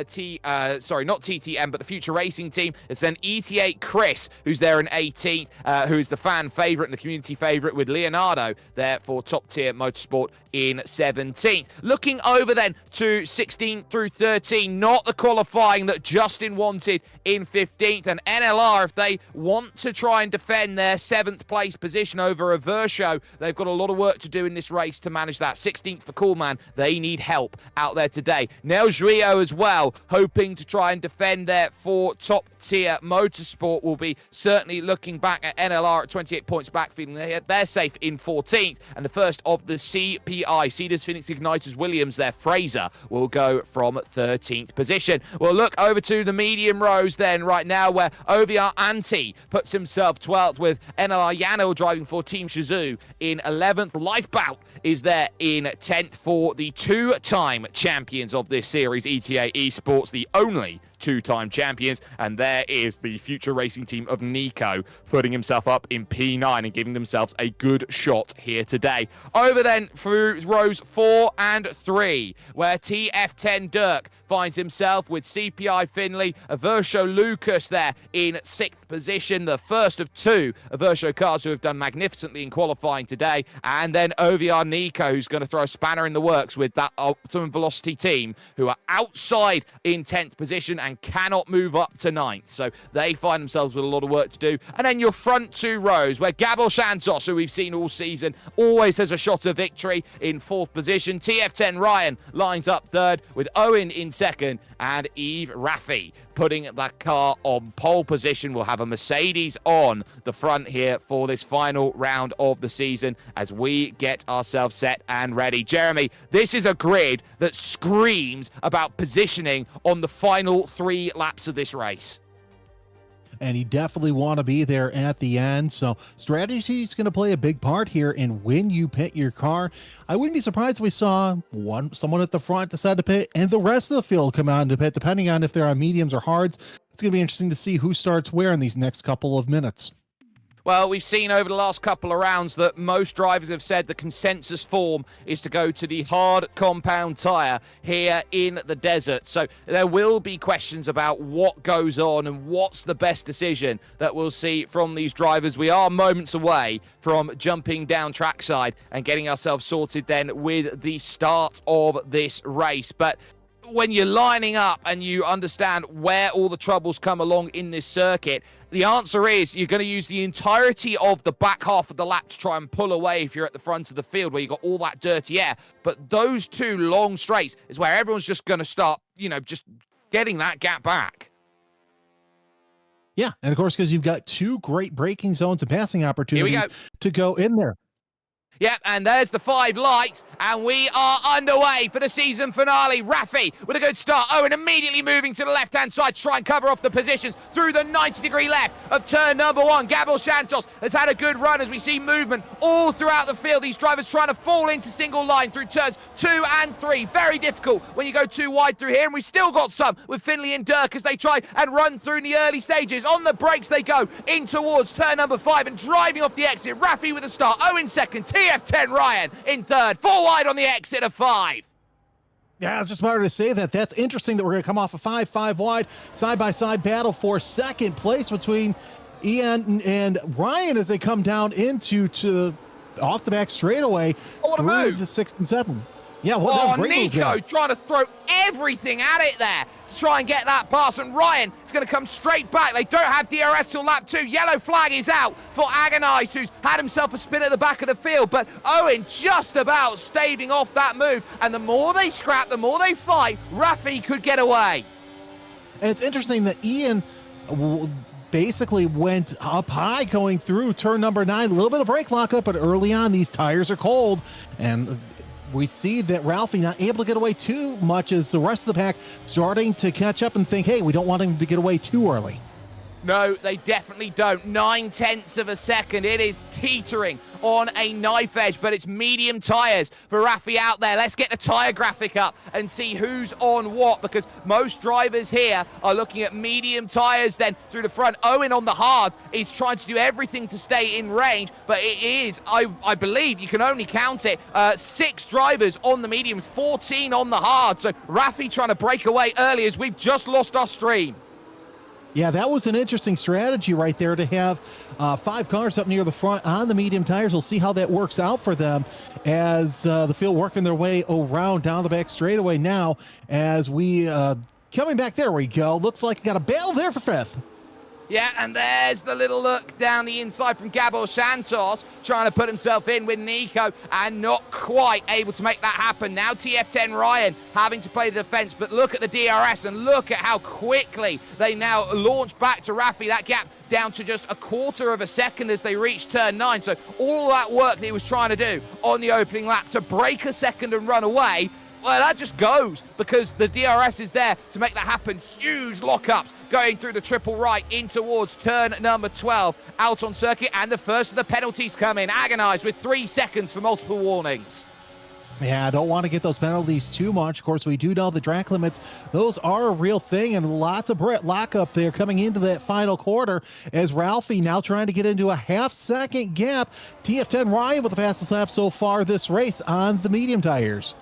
TTM, but the Future Racing team. It's then ET8 Chris, who's there in 18th, who is the fan favourite and the community favourite, with Leonardo there for Top Tier Motorsport in 17th. Looking over then to 16 through 13, not the qualifying that Justin wanted in 15th. And NLR, if they want to try and defend their 7th place position over a Versho, they've got a lot of work to do in this race to manage that. 16th for Coolman. They need help out there today. Nel Juillo as well, hoping to try and defend there for Top Tier Motorsport, will be certainly looking back at NLR at 28 points back, feeling they're safe in 14th. And the first of the CPI, Cedars Phoenix Igniters Williams there, Fraser, will go from 13th position. We'll look over to the medium rows then right now, where OVR Anti puts himself 12th, with NLR Yano driving for Team Shizou in 11th. Lifebout is there in 10th for the two-time champions of this series, ETA Esports, the only two-time champions. And there is the Future Racing team of Nico putting himself up in P9 and giving themselves a good shot here today. Over then through rows 4 and 3, where TF10 Dirk finds himself with CPI Finley, Averso Lucas there in 6th position, the first of two Averso cars who have done magnificently in qualifying today. And then OVR Nico, who's going to throw a spanner in the works with that Optimum Velocity team, who are outside in 10th position and cannot move up to 9th. So they find themselves with a lot of work to do. And then your front two rows, where Gabor Santos, who we've seen all season, always has a shot of victory, in 4th position. TF10 Ryan lines up 3rd, with Owen in 2nd, and Eve Raffi putting that car on pole position. We'll have a Mercedes on the front here for this final round of the season as we get ourselves set and ready. Jeremy, this is a grid that screams about positioning on the final 3 laps of this race. And you definitely want to be there at the end. So strategy is going to play a big part here in when you pit your car. I wouldn't be surprised if we saw someone at the front decide to pit and the rest of the field come out to pit, depending on if they're on mediums or hards. It's going to be interesting to see who starts where in these next couple of minutes. Well, we've seen over the last couple of rounds that most drivers have said the consensus form is to go to the hard compound tyre here in the desert. So there will be questions about what goes on and what's the best decision that we'll see from these drivers. We are moments away from jumping down trackside and getting ourselves sorted then with the start of this race. But when you're lining up and you understand where all the troubles come along in this circuit, the answer is you're going to use the entirety of the back half of the lap to try and pull away if you're at the front of the field where you've got all that dirty air. But those two long straights is where everyone's just going to start, just getting that gap back. Yeah, and of course, because you've got two great braking zones and passing opportunities to go in there. Yep, and there's the 5 lights, and we are underway for the season finale. Raffi with a good start. Owen immediately moving to the left-hand side to try and cover off the positions through the 90-degree left of turn number 1. Gabor Santos has had a good run as we see movement all throughout the field. These drivers trying to fall into single line through turns 2 and 3. Very difficult when you go too wide through here, and we still got some with Finley and Dirk as they try and run through in the early stages. On the brakes they go in towards turn number 5 and driving off the exit. Raffi with a start. Owen second. TF10 Ryan in third. 4 wide on the exit of 5. Yeah, I was just about to say that. That's interesting that we're going to come off of 5 wide, side-by-side battle for second place between Ian and Ryan as they come down into off the back straightaway through the 6 and 7. Yeah, well, Nico trying to throw everything at it there to try and get that pass, and Ryan is going to come straight back. They don't have DRS till lap 2. Yellow flag is out for Agonized, who's had himself a spin at the back of the field, but Owen just about staving off that move, and the more they scrap, the more they fight, Raffi could get away. And it's interesting that Ian basically went up high going through turn number 9. A little bit of brake lockup, but early on these tires are cold, and we see that Ralphie not able to get away too much as the rest of the pack starting to catch up and think, hey, we don't want him to get away too early. No, they definitely don't. 9/10 of a second. It is teetering on a knife edge, but it's medium tyres for Raffi out there. Let's get the tyre graphic up and see who's on what, because most drivers here are looking at medium tyres then through the front. Owen on the hard is trying to do everything to stay in range, but it is, I believe, you can only count it, 6 drivers on the mediums, 14 on the hard. So Raffi trying to break away early as we've just lost our stream. Yeah, that was an interesting strategy right there to have 5 cars up near the front on the medium tires. We'll see how that works out for them as the field working their way around down the back straightaway now as we coming back. There we go. Looks like got a battle there for 5th. Yeah, and there's the little look down the inside from Gabor Santos, trying to put himself in with Nico and not quite able to make that happen. Now TF10 Ryan having to play the defense, but look at the DRS and look at how quickly they now launch back to Raffi. That gap down to just a quarter of a second as they reach turn 9. So all that work that he was trying to do on the opening lap to break a second and run away, well, that just goes because the DRS is there to make that happen. Huge lockups going through the triple right in towards turn number 12 out on circuit, and the first of the penalties come in. Agonized with 3 seconds for multiple warnings. Yeah, I don't want to get those penalties too much. Of course, we do know the track limits. Those are a real thing, and lots of lockup there coming into that final quarter as Ralphie now trying to get into a half-second gap. TF10 Ryan with the fastest lap so far this race on the medium tires.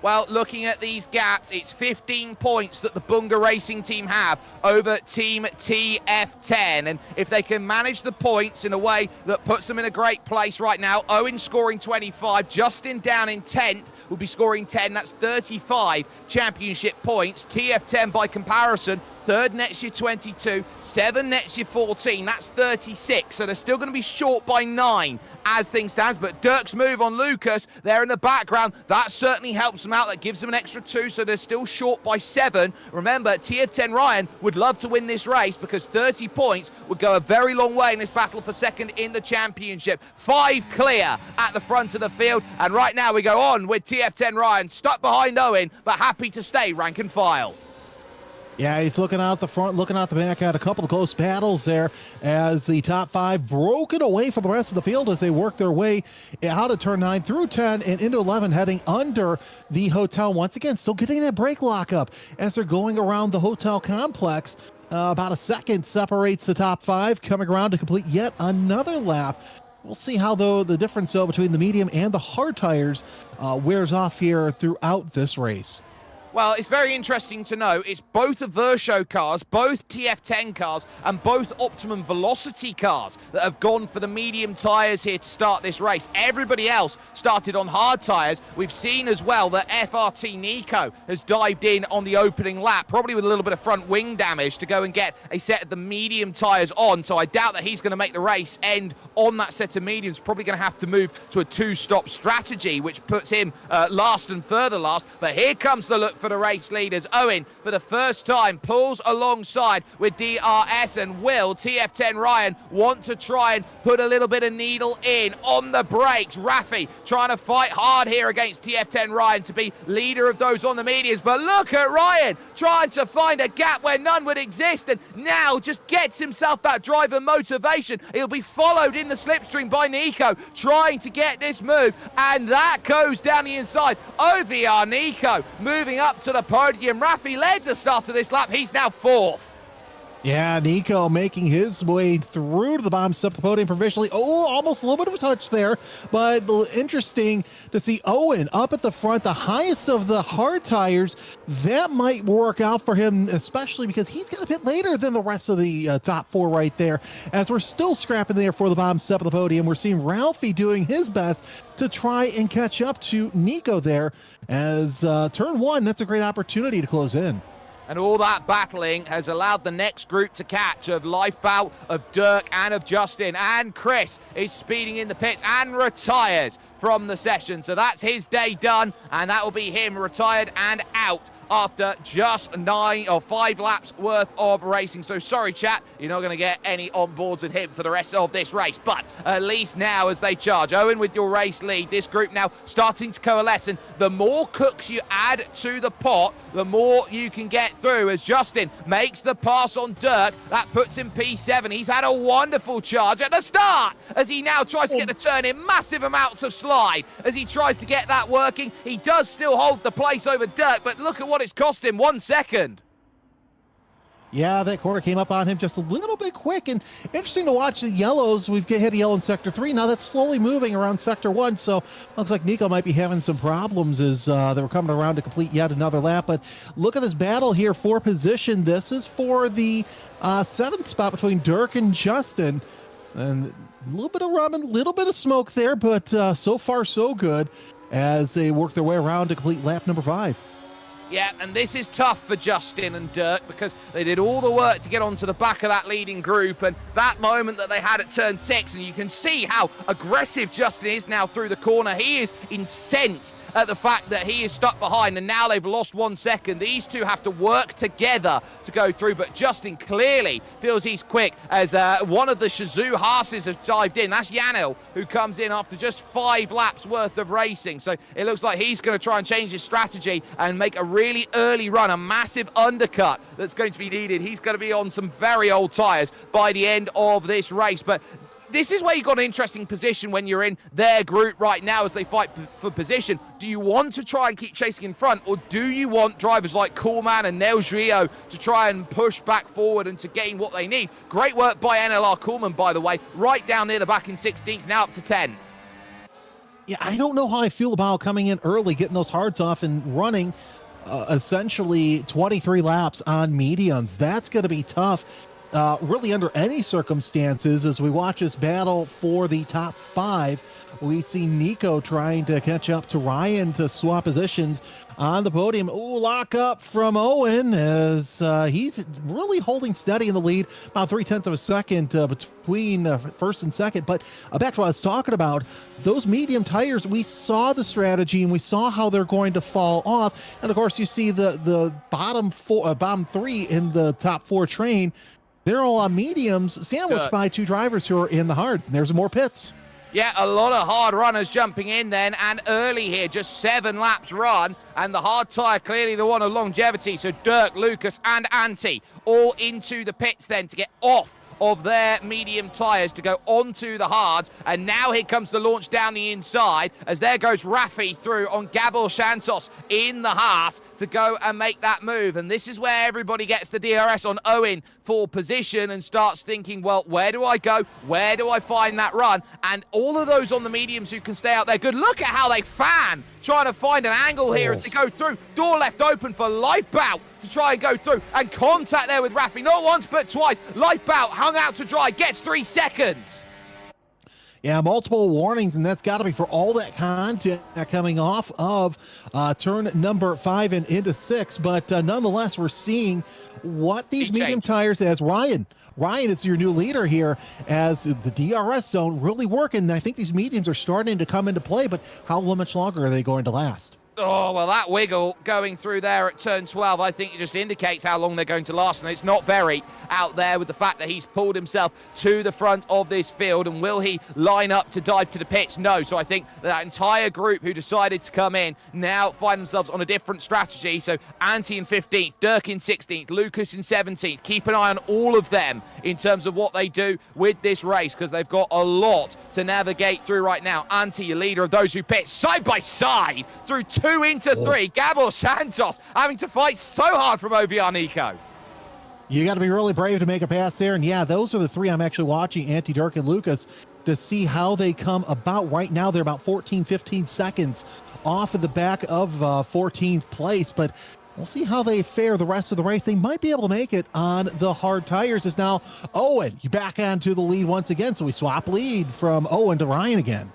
Well, looking at these gaps, it's 15 points that the Bunga Racing team have over Team TF10. And if they can manage the points in a way that puts them in a great place right now, Owen scoring 25, Justin down in 10th will be scoring 10. That's 35 championship points. TF10 by comparison, 3rd nets you 22, 7 nets you 14, that's 36. So they're still going to be short by 9 as things stand. But Dirk's move on Lucas there in the background, that certainly helps them out. That gives them an extra 2, so they're still short by 7. Remember, TF10 Ryan would love to win this race because 30 points would go a very long way in this battle for second in the championship. 5 clear at the front of the field, and right now we go on with TF10 Ryan stuck behind Owen, but happy to stay rank and file. Yeah, he's looking out the front, looking out the back, at a couple of close battles there as the top 5 broken away from the rest of the field as they work their way out of turn 9 through 10 and into 11, heading under the hotel. Once again, still getting that brake lockup as they're going around the hotel complex. About a second separates the top 5, coming around to complete yet another lap. We'll see how, though, the difference between the medium and the hard tires wears off here throughout this race. Well, it's very interesting to know it's both the Versho cars, both TF10 cars, and both Optimum Velocity cars that have gone for the medium tyres here to start this race. Everybody else started on hard tyres. We've seen as well that FRT Nico has dived in on the opening lap, probably with a little bit of front wing damage, to go and get a set of the medium tyres on. So I doubt that he's going to make the race end on that set of mediums. Probably going to have to move to a 2-stop strategy, which puts him last and further last. But here comes the look for the race leaders. Owen, for the first time, pulls alongside with DRS, and will TF10 Ryan want to try and put a little bit of needle in on the brakes. Raffi trying to fight hard here against TF10 Ryan to be leader of those on the mediums, but look at Ryan trying to find a gap where none would exist, and now just gets himself that driver motivation. He'll be followed in the slipstream by Nico trying to get this move, and that goes down the inside. OVR Nico moving up to the podium. Raffi led the start of this lap. He's now 4th. Yeah, Nico making his way through to the bottom step of the podium provisionally. Oh, almost a little bit of a touch there, but interesting to see Owen up at the front, the highest of the hard tires. That might work out for him, especially because he's got a bit later than the rest of the top 4 right there. As we're still scrapping there for the bottom step of the podium, we're seeing Ralphie doing his best to try and catch up to Nico there as turn 1. That's a great opportunity to close in. And all that battling has allowed the next group to catch of Lifebout, of Dirk, and of Justin. And Chris is speeding in the pits and retires from the session. So that's his day done, and that will be him retired and out after just 5 laps worth of racing. So sorry, chat, you're not going to get any on boards with him for the rest of this race, but at least now as they charge. Owen with your race lead, this group now starting to coalesce, and the more cooks you add to the pot, the more you can get through. As Justin makes the pass on Dirk, that puts him P7. He's had a wonderful charge at the start as he now tries to get the turn in. Massive amounts of slide as he tries to get that working. He does still hold the place over Dirk, but look at what it's cost him, 1 second. Yeah, that corner came up on him just a little bit quick, and interesting to watch the yellows. We've hit a yellow in Sector 3. Now that's slowly moving around Sector 1, so looks like Nico might be having some problems as they were coming around to complete yet another lap. But look at this battle here for position. This is for the 7th spot between Dirk and Justin. And a little bit of rum and a little bit of smoke there, but so far so good as they work their way around to complete lap number 5. Yeah, and this is tough for Justin and Dirk because they did all the work to get onto the back of that leading group, and that moment that they had at turn 6, and you can see how aggressive Justin is now through the corner. He is incensed at the fact that he is stuck behind, and now they've lost 1 second. These two have to work together to go through, but Justin clearly feels he's quick as one of the Shazoo Haas's has dived in. That's Yanil, who comes in after just 5 laps worth of racing. So it looks like he's going to try and change his strategy and make a really early run, a massive undercut that's going to be needed. He's going to be on some very old tyres by the end of this race, but this is where you've got an interesting position when you're in their group right now as they fight for position. Do you want to try and keep chasing in front, or do you want drivers like Coolman and Nels Rio to try and push back forward and to gain what they need? Great work by NLR Coolman, by the way, right down near the back in 16th, now up to 10th. Yeah, I don't know how I feel about coming in early, getting those hards off and running essentially 23 laps on mediums. That's going to be tough, really under any circumstances. As we watch this battle for the top 5, we see Nico trying to catch up to Ryan to swap positions on the podium. Ooh, lock up from Owen as he's really holding steady in the lead, about 0.3 of a second between first and second. But back to what I was talking about, those medium tires, we saw the strategy and we saw how they're going to fall off. And of course, you see the bottom 3 in the top 4 train. They're all on mediums, sandwiched by 2 drivers who are in the hards. And there's more pits. Yeah, a lot of hard runners jumping in then, and early here, just 7 laps run, and the hard tyre clearly the one of longevity. So Dirk, Lucas, and Antti all into the pits then to get off of their medium tyres to go onto the hards. And now here comes the launch down the inside as there goes Rafi through on Gabor Santos in the Haas to go and make that move. And this is where everybody gets the DRS on Owen for position and starts thinking, well, where do I go? Where do I find that run? And all of those on the mediums who can stay out there good. Look at how they fan, trying to find an angle here as they go through. Door left open for Lifebout to try and go through, and contact there with Rafi, not once but twice. Lifebout hung out to dry, gets 3 seconds. Yeah, multiple warnings, and that's got to be for all that content coming off of turn number 5 and into 6. But nonetheless, we're seeing what these medium tires as Ryan is your new leader here as the DRS zone really working. And I think these mediums are starting to come into play, but how much longer are they going to last? Oh, well, that wiggle going through there at turn 12, I think it just indicates how long they're going to last, and it's not very out there with the fact that he's pulled himself to the front of this field. And will he line up to dive to the pits? No. So I think that entire group who decided to come in now find themselves on a different strategy. So Antti in 15th, Dirk in 16th, Lucas in 17th. Keep an eye on all of them in terms of what they do with this race, because they've got a lot to navigate through right now. Antti, a leader of those who pit side by side through 2 into 3. Gabor Santos having to fight so hard from OVR Nico. You got to be really brave to make a pass there. And yeah, those are the 3 I'm actually watching, Antti, Dirk, and Lucas, to see how they come about. Right now, they're about 14, 15 seconds off of the back of 14th place, but we'll see how they fare the rest of the race. They might be able to make it on the hard tires. As now Owen, you back onto the lead once again. So we swap lead from Owen to Ryan again.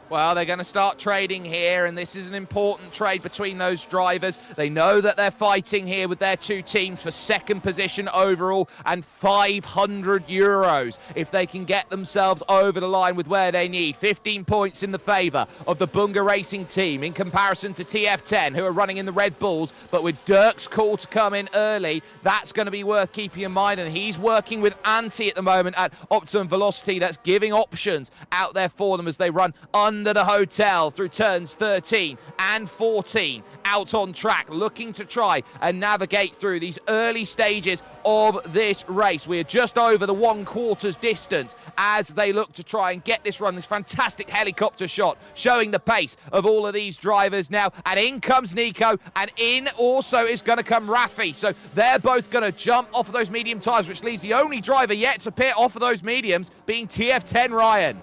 Well, they're going to start trading here, and this is an important trade between those drivers. They know that they're fighting here with their 2 teams for second position overall and €500 if they can get themselves over the line with where they need. 15 points in the favour of the Bunga Racing team in comparison to TF10, who are running in the Red Bulls. But with Dirk's call to come in early, that's going to be worth keeping in mind. And he's working with Antti at the moment at Optimum Velocity. That's giving options out there for them as they run under the hotel through turns 13 and 14, out on track, looking to try and navigate through these early stages of this race. We're just over the 1/4 distance as they look to try and get this run. This fantastic helicopter shot showing the pace of all of these drivers now. And in comes Nico, and in also is going to come Rafi. So they're both going to jump off of those medium tyres, which leaves the only driver yet to pit off of those mediums being TF10 Ryan.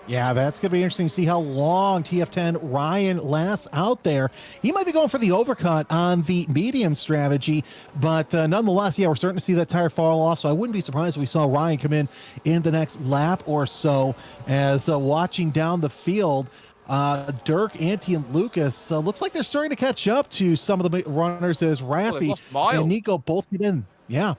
Yeah, that's going to be interesting to see how long TF10 Ryan lasts out there. He might be going for the overcut on the medium strategy, but nonetheless, yeah, we're starting to see that tire fall off, so I wouldn't be surprised if we saw Ryan come in the next lap or so. As watching down the field, Dirk, Antti, and Lucas, looks like they're starting to catch up to some of the runners as Rafi and Nico both get in. Yeah.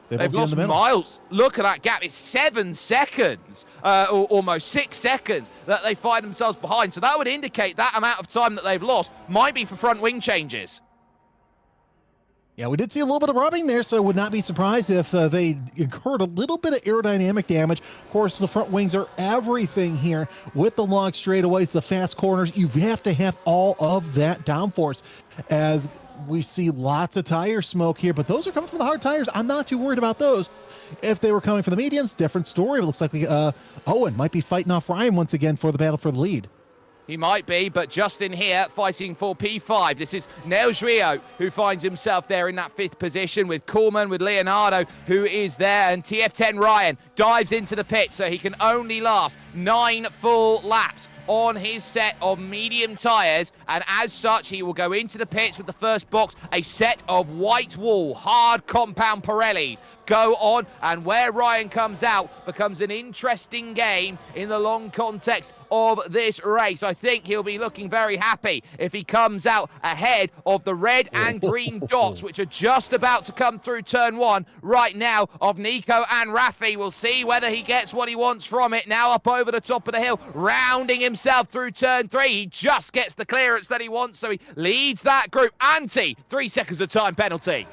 They've lost miles. Look at that gap. It's 7 seconds, or almost 6 seconds that they find themselves behind. So that would indicate that amount of time that they've lost might be for front wing changes. Yeah, we did see a little bit of rubbing there, so I would not be surprised if they incurred a little bit of aerodynamic damage. Of course, the front wings are everything here with the long straightaways, the fast corners. You have to have all of that downforce as we see lots of tire smoke here, but those are coming from the hard tires. I'm not too worried about those. If they were coming from the mediums, different story. It looks like Owen might be fighting off Ryan once again for the battle for the lead. He might be, but Justin here fighting for P5. This is Nels Rio who finds himself there in that 5th position with Coolman, with Leonardo who is there, and TF10 Ryan dives into the pit so he can only last 9 full laps on his set of medium tyres, and as such he will go into the pits with the first box, a set of white wall hard compound Pirellis go on, and where Ryan comes out becomes an interesting game in the long context of this race. I think he'll be looking very happy if he comes out ahead of the red and green dots, which are just about to come through turn 1 right now of Nico and Rafi. We'll see whether he gets what he wants from it. Now up over the top of the hill, rounding himself through turn 3. He just gets the clearance that he wants, so he leads that group. Antti, 3 seconds of time penalty.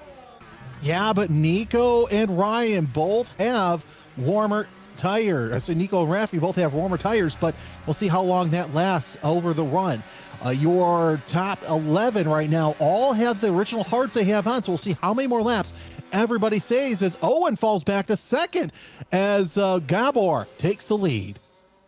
Yeah, but Nico and Ryan both have warmer tire. So Nico and Rafi both have warmer tires, but we'll see how long that lasts over the run. Your top 11 right now all have the original hards they have on, so we'll see how many more laps everybody says as Owen falls back to second as Gabor takes the lead.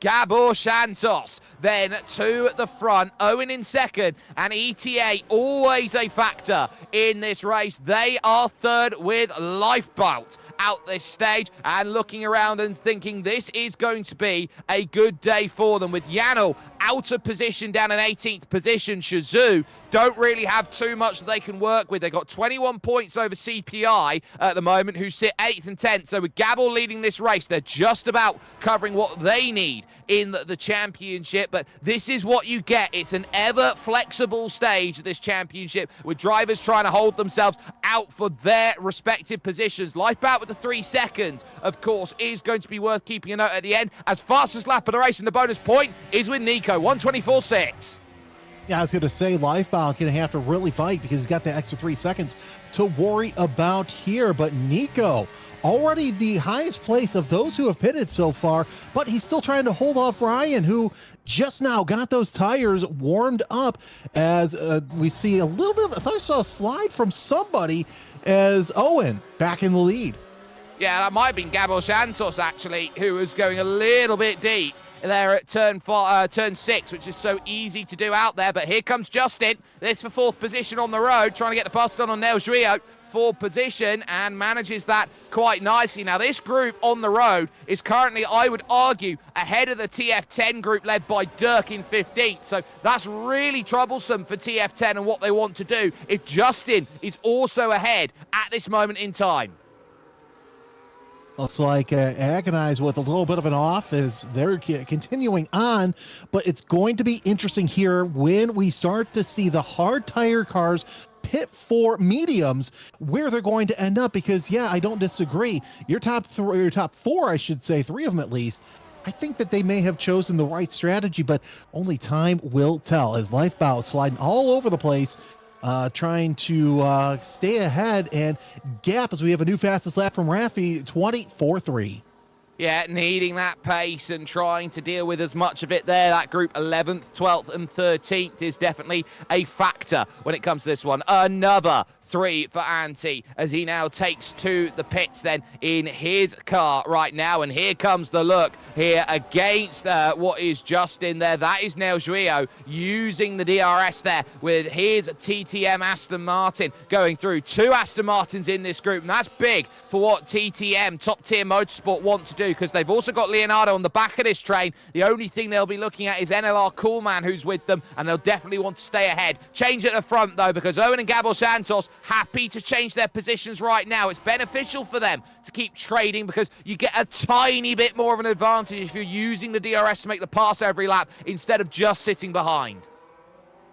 Gabor Santos then to the front, Owen in second, and ETA always a factor in this race. They are third with Lifeboat out this stage and looking around and thinking this is going to be a good day for them, with Yanel out of position down in 18th position. Shazoo don't really have too much that they can work with. They've got 21 points over CPI at the moment, who sit 8th and 10th. So with Gabor leading this race, they're just about covering what they need in the championship. But this is what you get. It's an ever flexible stage of this championship, with drivers trying to hold themselves out for their respective positions. Lifeboat with the 3 seconds, of course, is going to be worth keeping a note at the end. As fastest lap of the race, and the bonus point is with Nico, 1:24.6. Yeah, I was going to say Lifebound's going to have to really fight because he's got the extra 3 seconds to worry about here. But Nico, already the highest place of those who have pitted so far, but he's still trying to hold off Ryan, who just now got those tires warmed up, as we see a little bit of, I thought I saw a slide from somebody as Owen back in the lead. Yeah, that might have been Gabor Santos, actually, who was going a little bit deep there at turn 6, which is so easy to do out there. But here comes Justin. This for 4th position on the road, trying to get the pass done on Nel Juillo. 4th position, and manages that quite nicely. Now, this group on the road is currently, I would argue, ahead of the TF10 group led by Dirk in 15th. So that's really troublesome for TF10 and what they want to do if Justin is also ahead at this moment in time. Looks like Agonize with a little bit of an off as they're continuing on, but it's going to be interesting here when we start to see the hard tire cars pit for mediums, where they're going to end up. Because yeah, I don't disagree. Your top 4, I should say, 3 of them at least, I think that they may have chosen the right strategy, but only time will tell, as Lifebound sliding all over the place, trying to stay ahead and gap, as we have a new fastest lap from Rafi, 20.43. Yeah, needing that pace and trying to deal with as much of it there. That group 11th, 12th and 13th is definitely a factor when it comes to this one. Another 3 for Antti as he now takes to the pits then in his car right now. And here comes the look here against what is Justin there. That is Nel Juillo using the DRS there with his TTM Aston Martin going through. 2 Aston Martins in this group, and that's big for what TTM, Top Tier Motorsport, want to do, because they've also got Leonardo on the back of this train. The only thing they'll be looking at is NLR Coolman, who's with them, and they'll definitely want to stay ahead. Change at the front, though, because Owen and Gabor Santos happy to change their positions right now. It's beneficial for them to keep trading, because you get a tiny bit more of an advantage if you're using the DRS to make the pass every lap instead of just sitting behind.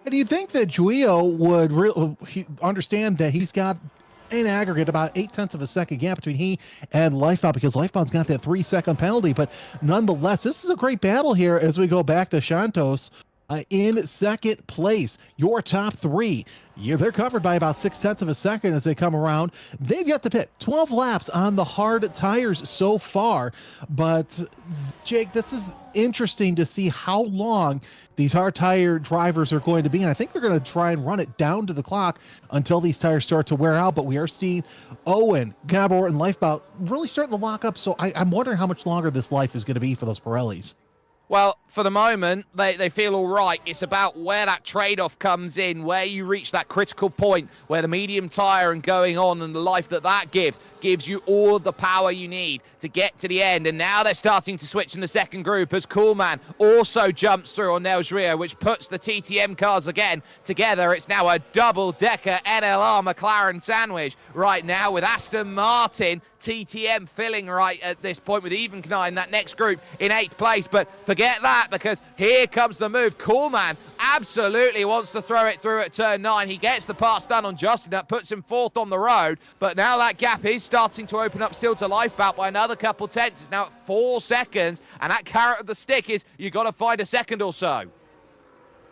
And do you think that Juillo would understand that he's got in aggregate about 0.8 of a second gap between he and Lifebound, because Lifebound's got that 3-second penalty? But nonetheless, this is a great battle here as we go back to Santos in second place. Your top 3, they're covered by about 0.6 of a second as they come around. They've yet to pit 12 laps on the hard tires so far. But Jake, this is interesting to see how long these hard tire drivers are going to be, and I think they're going to try and run it down to the clock until these tires start to wear out. But we are seeing Owen, Gabor, and Lifebound really starting to lock up, so I'm wondering how much longer this life is going to be for those Pirellis. Well, for the moment, they feel all right. It's about where that trade-off comes in, where you reach that critical point where the medium tyre and going on and the life that gives you all of the power you need to get to the end. And now they're starting to switch in the second group as Coolman also jumps through on Nel Juillo, which puts the TTM cars again together. It's now a double-decker NLR McLaren sandwich right now, with Aston Martin TTM filling right at this point, with Evenknight in that next group in 8th place. But forget that, because here comes the move. Coolman absolutely wants to throw it through at turn 9. He gets the pass done on Justin. That puts him 4th on the road. But now that gap is starting to open up still to Lifebound by another couple tenths. It's now at 4 seconds. And that carrot of the stick is you got to find a second or so.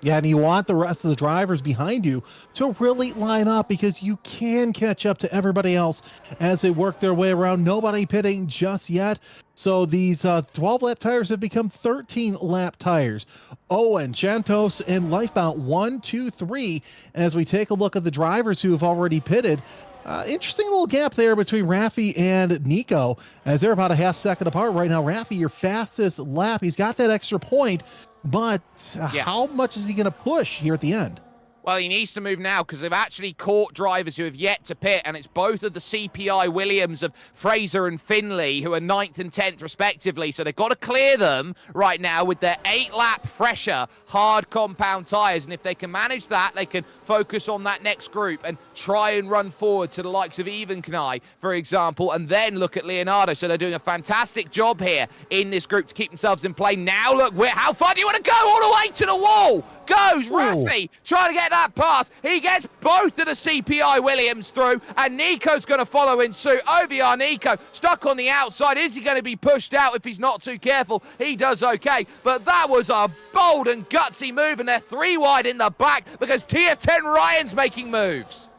Yeah, and you want the rest of the drivers behind you to really line up because you can catch up to everybody else as they work their way around. Nobody pitting just yet. So these 12-lap tires have become 13-lap tires. Owen, Chantos, and Lifebound 1, 2, 3. As we take a look at the drivers who have already pitted, interesting little gap there between Rafi and Nico as they're about a half second apart right now. Rafi, your fastest lap. He's got that extra point. But how much is he going to push here at the end? Well, he needs to move now because they've actually caught drivers who have yet to pit, and it's both of the CPI Williams of Fraser and Finley who are 9th and 10th respectively. So they've got to clear them right now with their 8-lap fresher hard compound tyres. And if they can manage that, they can focus on that next group and try and run forward to the likes of Evenknai, for example, and then look at Leonardo. So they're doing a fantastic job here in this group to keep themselves in play. Now look, how far do you want to go? All the way to the wall goes Rafi, trying to get that pass. He gets both of the CPI Williams through, and Nico's going to follow in suit. OVR Nico stuck on the outside. Is he going to be pushed out if he's not too careful? He does okay, but that was a bold and gutsy move, and they're 3 wide in the back because TF10 Ryan's making moves.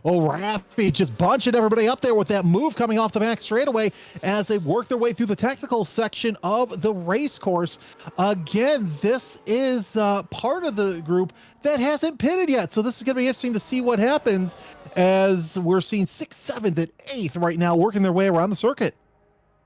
Oh, Rafi just bunching everybody up there with that move coming off the back straightaway as they work their way through the technical section of the race course. Again, this is part of the group that hasn't pitted yet. So this is going to be interesting to see what happens as we're seeing 6th, 7th, and 8th right now working their way around the circuit.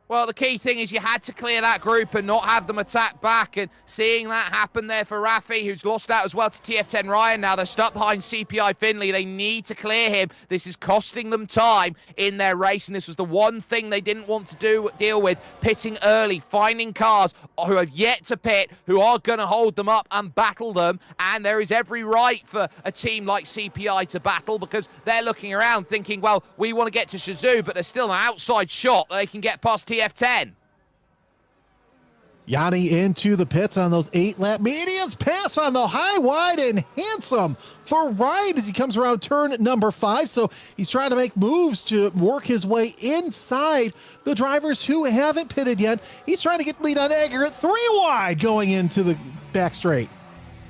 Well, the key thing is you had to clear that group and not have them attack back, and seeing that happen there for Rafi, who's lost out as well to TF10 Ryan. Now they're stuck behind CPI Finley. They need to clear him. This is costing them time in their race, and this was the one thing they didn't want to deal with, pitting early, finding cars who have yet to pit, who are going to hold them up and battle them, and there is every right for a team like CPI to battle because they're looking around thinking, well, we want to get to Shazoo, but there's still an outside shot that they can get past TF10. Yanni into the pits on those 8-lap mediums. Pass on the high, wide, and handsome for Ryan as he comes around turn number 5. So he's trying to make moves to work his way inside the drivers who haven't pitted yet. He's trying to get the lead on Aggregate 3 wide going into the back straight.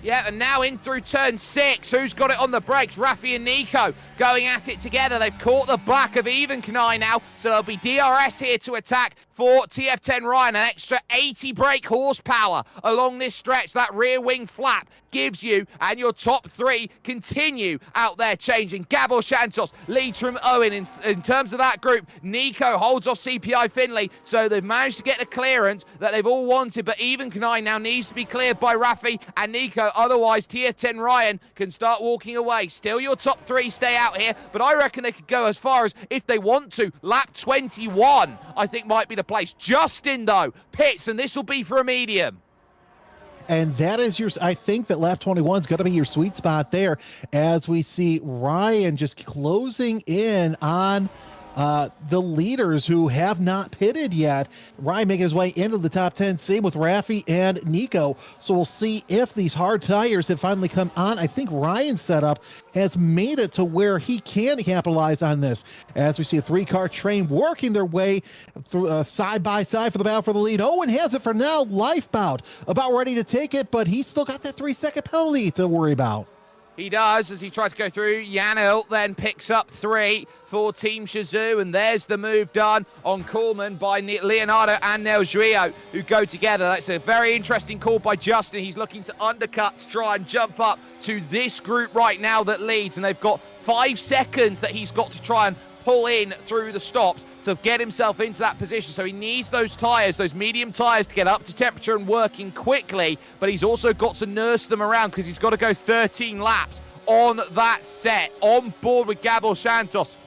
Yeah, and now in through turn 6. Who's got it on the brakes? Rafi and Nico going at it together. They've caught the back of Evenknai now, so there'll be DRS here to attack for TF10 Ryan. An extra 80 brake horsepower along this stretch. That rear wing flap gives you, and your top 3 continue out there changing. Gabor Santos leads from Owen in terms of that group. Nico holds off CPI Finley, so they've managed to get the clearance that they've all wanted, but Evenknai now needs to be cleared by Rafi and Nico. Otherwise, TF10 Ryan can start walking away. Still, your top 3 stay out here, but I reckon they could go as far as, if they want to, lap 21, I think might be the place. Justin, though, pits, and this will be for a medium. And that is I think that lap 21 is going to be your sweet spot there as we see Ryan just closing in on the leaders who have not pitted yet. Ryan making his way into the top 10. Same with Rafi and Nico. So we'll see if these hard tires have finally come on. I think Ryan's setup has made it to where he can capitalize on this. As we see a 3-car train working their way through side by side for the battle for the lead. Owen has it for now. Lifebound about ready to take it, but he's still got that 3-second penalty to worry about. He does as he tries to go through. Yanil then picks up 3 for Team Shazoo, and there's the move done on Coleman by Leonardo and Nel Juillo, who go together. That's a very interesting call by Justin. He's looking to undercut to try and jump up to this group right now that leads, and they've got 5 seconds that he's got to try and pull in through the stops to get himself into that position. So he needs those tyres, those medium tyres, to get up to temperature and working quickly, but he's also got to nurse them around because he's got to go 13 laps on that set, on board with Gabor Santos,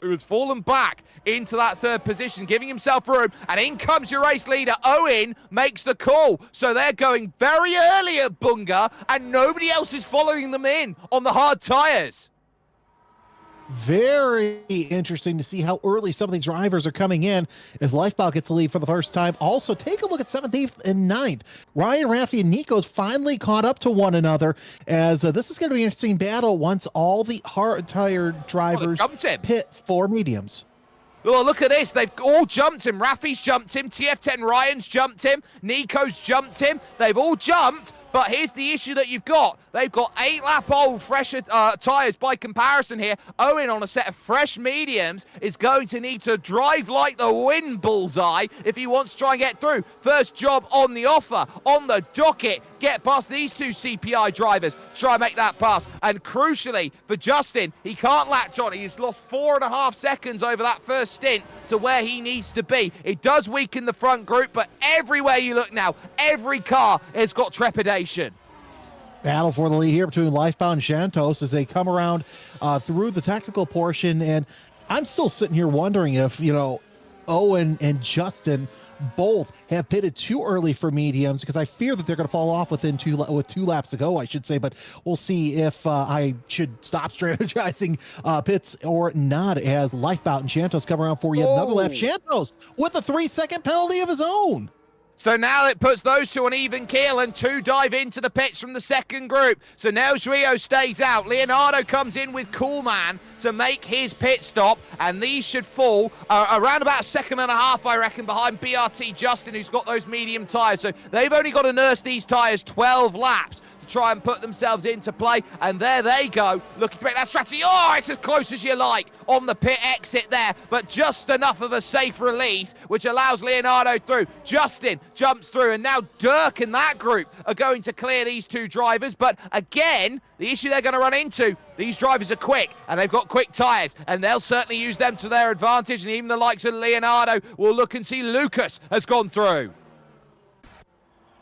who has fallen back into that 3rd position, giving himself room, and in comes your race leader. Owen makes the call, so they're going very early at Bunga, and nobody else is following them in on the hard tyres. Very interesting to see how early some of these drivers are coming in as Lifebound gets the lead for the first time. Also, take a look at 7th, 8th, and 9th. Ryan, Rafi, and Nico's finally caught up to one another as this is going to be an interesting battle once all the hard tire drivers pit for mediums. Oh, look at this. They've all jumped him. Rafi's jumped him. TF10 Ryan's jumped him. Nico's jumped him. They've all jumped, But here's the issue that you've got. They've got 8-lap-old fresher tyres by comparison here. Owen on a set of fresh mediums is going to need to drive like the wind, Bullseye, if he wants to try and get through. First job on the offer, on the docket. Get past these two CPI drivers. Try and make that pass. And crucially for Justin, he can't latch on. He's lost 4.5 seconds over that first stint to where he needs to be. It does weaken the front group, but everywhere you look now, every car has got trepidation. Battle for the lead here between Lifebound and Santos as they come around through the technical portion. And I'm still sitting here wondering if, Owen and Justin both have pitted too early for mediums, because I fear that they're going to fall off with 2 laps to go, I should say. But we'll see if I should stop strategizing pits or not, as Lifebound and Santos come around for yet another lap. Santos with a 3-second penalty of his own. So now it puts those two on even keel, and 2 dive into the pits from the second group. So now Gio stays out. Leonardo comes in with Coolman to make his pit stop, and these should fall around about 1.5 seconds, I reckon, behind BRT Justin, who's got those medium tyres. So they've only got to nurse these tyres 12 laps to try and put themselves into play, and there they go, looking to make that strategy. Oh, it's as close as you like on the pit exit there, but just enough of a safe release, which allows Leonardo through. Justin jumps through, and now Dirk and that group are going to clear these 2 drivers. But again, the issue they're going to run into, these drivers are quick, and they've got quick tyres, and they'll certainly use them to their advantage, and even the likes of Leonardo will look and see Lucas has gone through.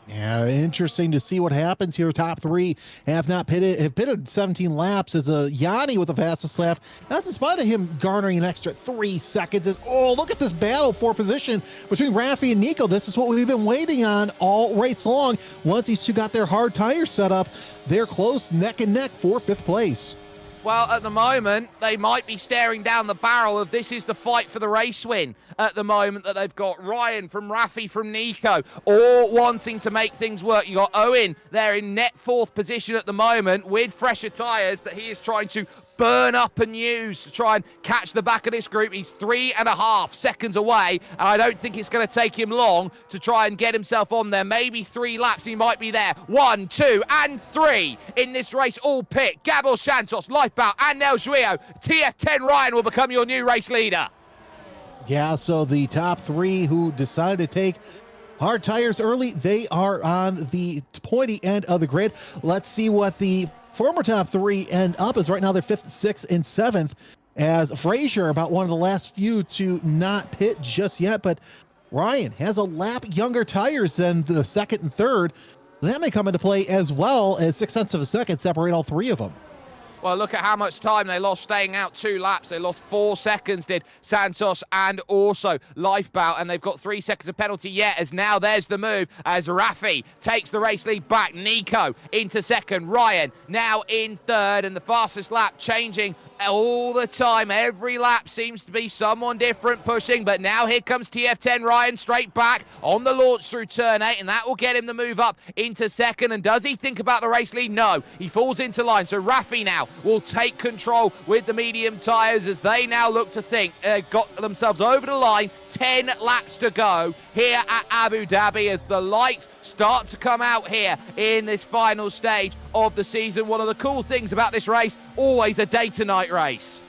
Yeah, interesting to see what happens here. Top 3 have pitted 17 laps, as Yanni with the fastest lap. That's in spite of him garnering an extra 3 seconds. Look at this battle for position between Rafi and Nico. This is what we've been waiting on all race long. Once these two got their hard tires set up, they're close neck and neck for 5th place. Well, at the moment, they might be staring down the barrel of this is the fight for the race win at the moment, that they've got Ryan from Rafi from Nico, all wanting to make things work. You got Owen there in net 4th position at the moment with fresher tyres that he is trying to burn up and use to try and catch the back of this group. He's 3.5 seconds away, and I don't think it's going to take him long to try and get himself on there. Maybe 3 laps, he might be there. 1, 2, and 3 in this race, all pit. Gabor Santos, Lifebound, and Nel Juio. TF10 Ryan will become your new race leader. Yeah, so the top 3 who decided to take hard tires early, they are on the pointy end of the grid. Let's see what the former top 3 end up as. Right now they're 5th, 6th, and 7th, as Frazier about one of the last few to not pit just yet. But Ryan has a lap younger tires than the 2nd and 3rd. That may come into play, as well as 0.6 of a second separate all 3 of them. Well, look at how much time they lost staying out 2 laps. They lost 4 seconds, did Santos and also Lifebound, and they've got 3 seconds of penalty yet, as now there's the move as Rafi takes the race lead back. Nico into 2nd. Ryan now in 3rd, and the fastest lap changing all the time. Every lap seems to be someone different pushing, but now here comes TF10 Ryan straight back on the launch through turn 8, and that will get him the move up into 2nd. And does he think about the race lead? No, he falls into line. So Rafi now will take control with the medium tyres, as they now look to think they've got themselves over the line. 10 laps to go here at Abu Dhabi, as the lights start to come out here in this final stage of the season. One of the cool things about this race, always a day to night race.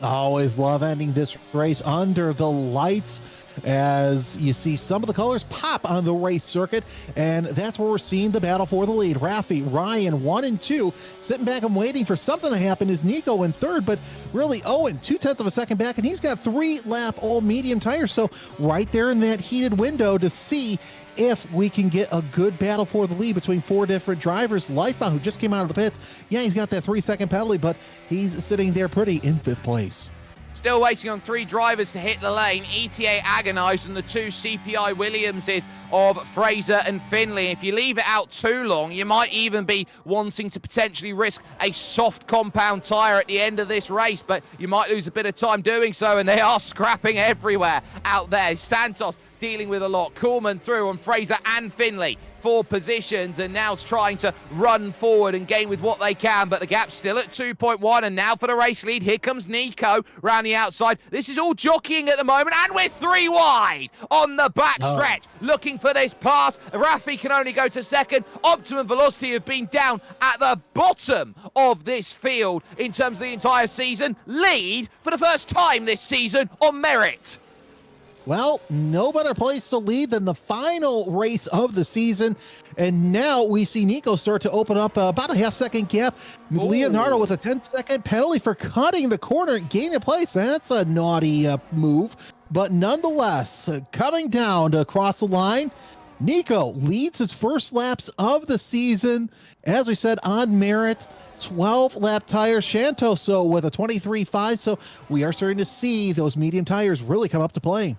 I always love ending this race under the lights, as you see some of the colors pop on the race circuit, and that's where we're seeing the battle for the lead. Rafi, Ryan 1 and 2, sitting back and waiting for something to happen is Nico in 3rd, but really Owen 0.2 of a second back, and he's got 3-lap old medium tires. So right there in that heated window to see if we can get a good battle for the lead between 4 different drivers. Lifebound, who just came out of the pits, yeah, he's got that 3-second penalty, but he's sitting there pretty in 5th place. Still waiting on 3 drivers to hit the lane. ETA agonised on the 2 CPI Williamses of Fraser and Finley. If you leave it out too long, you might even be wanting to potentially risk a soft compound tyre at the end of this race, but you might lose a bit of time doing so, and they are scrapping everywhere out there. Santos dealing with a lot. Coolman through on Fraser and Finley. 4 positions, and now's trying to run forward and gain with what they can, but the gap's still at 2.1, and now for the race lead, here comes Nico round the outside. This is all jockeying at the moment, and we're 3 wide on the back stretch, looking for this pass. Rafi can only go to second. Optimum Velocity have been down at the bottom of this field in terms of the entire season. Lead for the first time this season on merit. Well, no better place to lead than the final race of the season. And now we see Nico start to open up about a half-second gap. Leonardo with a 10-second penalty for cutting the corner and gaining a place. That's a naughty move. But nonetheless, coming down to cross the line, Nico leads his first laps of the season, as we said, on merit. 12-lap tires, Shanto, so with a 23.5, so we are starting to see those medium tires really come up to play.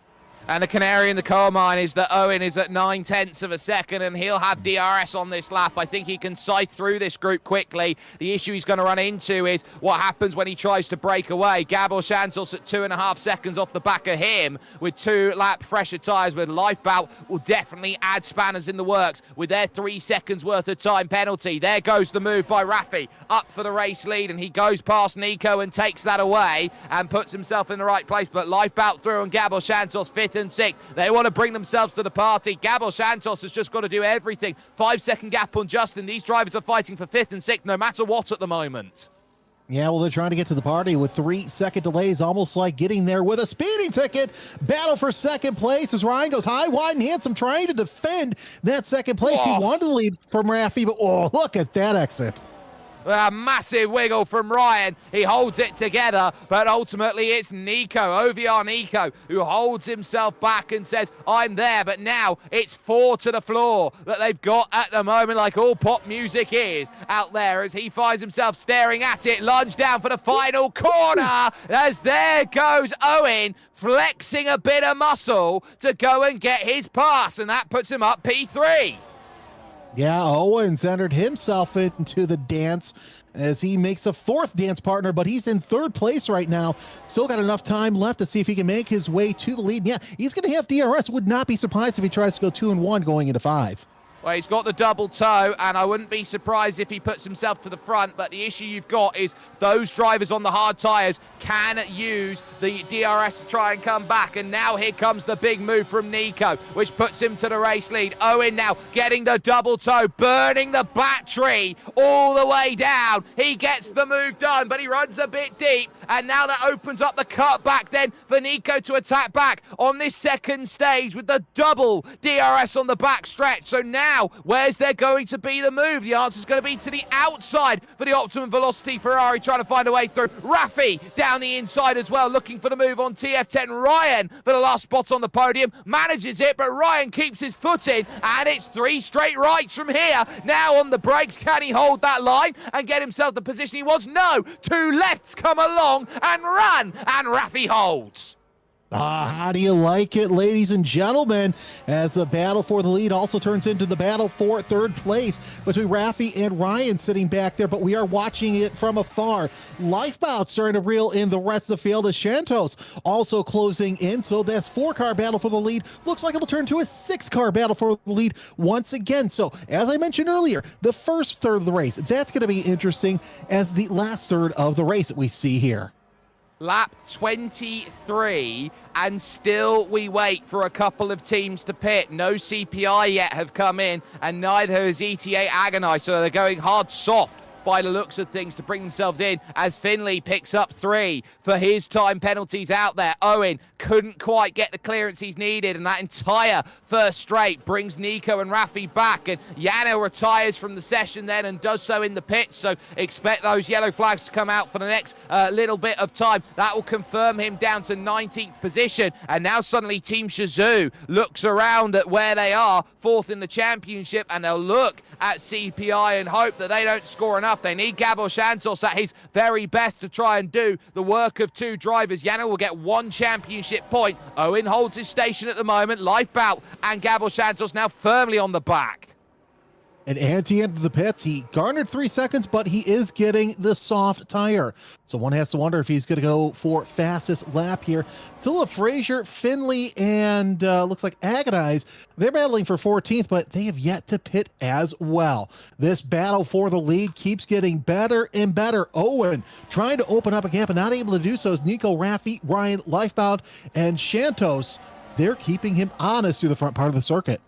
And the canary in the coal mine is that Owen is at 9/10 of a second, and he'll have DRS on this lap. I think he can scythe through this group quickly. The issue he's going to run into is what happens when he tries to break away. Gabor Santos at 2.5 seconds off the back of him with 2-lap fresher tyres. With Lifebout will definitely add spanners in the works with their 3 seconds worth of time penalty. There goes the move by Rafi up for the race lead, and he goes past Nico and takes that away and puts himself in the right place. But Lifebout through and Gabor Santos 5th and 6th. They want to bring themselves to the party. Gabor Santos has just got to do everything. 5-second gap on Justin. These drivers are fighting for 5th and 6th no matter what at the moment. Yeah, well, they're trying to get to the party with 3-second delays, almost like getting there with a speeding ticket. Battle for second place as Ryan goes high, wide, and handsome, trying to defend that second place. He wanted to lead from Rafi, but look at that exit. A massive wiggle from Ryan. He holds it together, but ultimately it's Nico, OVR Nico, who holds himself back and says, I'm there. But now it's 4 to the floor that they've got at the moment, like all pop music is out there, as he finds himself staring at it, lunge down for the final corner, as there goes Owen, flexing a bit of muscle to go and get his pass, and that puts him up P3. Yeah, Owens entered himself into the dance as he makes a 4th dance partner, but he's in 3rd place right now. Still got enough time left to see if he can make his way to the lead. Yeah, he's going to have DRS. Would not be surprised if he tries to go 2-1 going into 5. Well, he's got the double toe, and I wouldn't be surprised if he puts himself to the front, but the issue you've got is those drivers on the hard tyres can use the DRS to try and come back, and now here comes the big move from Nico, which puts him to the race lead. Owen now getting the double toe, burning the battery all the way down. He gets the move done, but he runs a bit deep, and now that opens up the cutback then for Nico to attack back on this second stage with the double DRS on the back stretch. So now, where's there going to be the move? The answer is going to be to the outside for the Optimum Velocity Ferrari, trying to find a way through. Rafi down the inside as well, looking for the move on TF10. Ryan for the last spot on the podium, manages it, but Ryan keeps his foot in, and it's 3 straight rights from here. Now on the brakes, can he hold that line and get himself the position he wants? No, 2 lefts come along and run, and Rafi holds. How do you like it, ladies and gentlemen, as the battle for the lead also turns into the battle for 3rd place between Rafi and Ryan sitting back there, but we are watching it from afar. Lifeboat starting to reel in the rest of the field as Shantos also closing in, so that's 4-car battle for the lead. Looks like it'll turn to a 6-car battle for the lead once again. So, as I mentioned earlier, the first third of the race, that's going to be interesting as the last third of the race that we see here. Lap 23, and still we wait for a couple of teams to pit. No CPI yet have come in, and neither has ETA Agonize, so they're going hard soft by the looks of things to bring themselves in, as Finley picks up 3 for his time penalties out there. Owen couldn't quite get the clearance he's needed, and that entire first straight brings Nico and Rafi back, and Yano retires from the session then and does so in the pits, so expect those yellow flags to come out for the next little bit of time. That will confirm him down to 19th position, and now suddenly Team Shazoo looks around at where they are, 4th in the championship, and they'll look at CPI and hope that they don't score enough. They need Gabor Santos at his very best to try and do the work of 2 drivers. Yano will get 1 championship point. Owen holds his station at the moment. Lifebout and Gabor Santos now firmly on the back. And Anti entered the pits. He garnered 3 seconds, but he is getting the soft tire. So one has to wonder if he's going to go for fastest lap here. Still have Frazier, Finley, and looks like Agonize. They're battling for 14th, but they have yet to pit as well. This battle for the lead keeps getting better and better. Owen trying to open up a gap and not able to do so is Nico, Raffi, Ryan, Lifebound, and Shantos. They're keeping him honest through the front part of the circuit.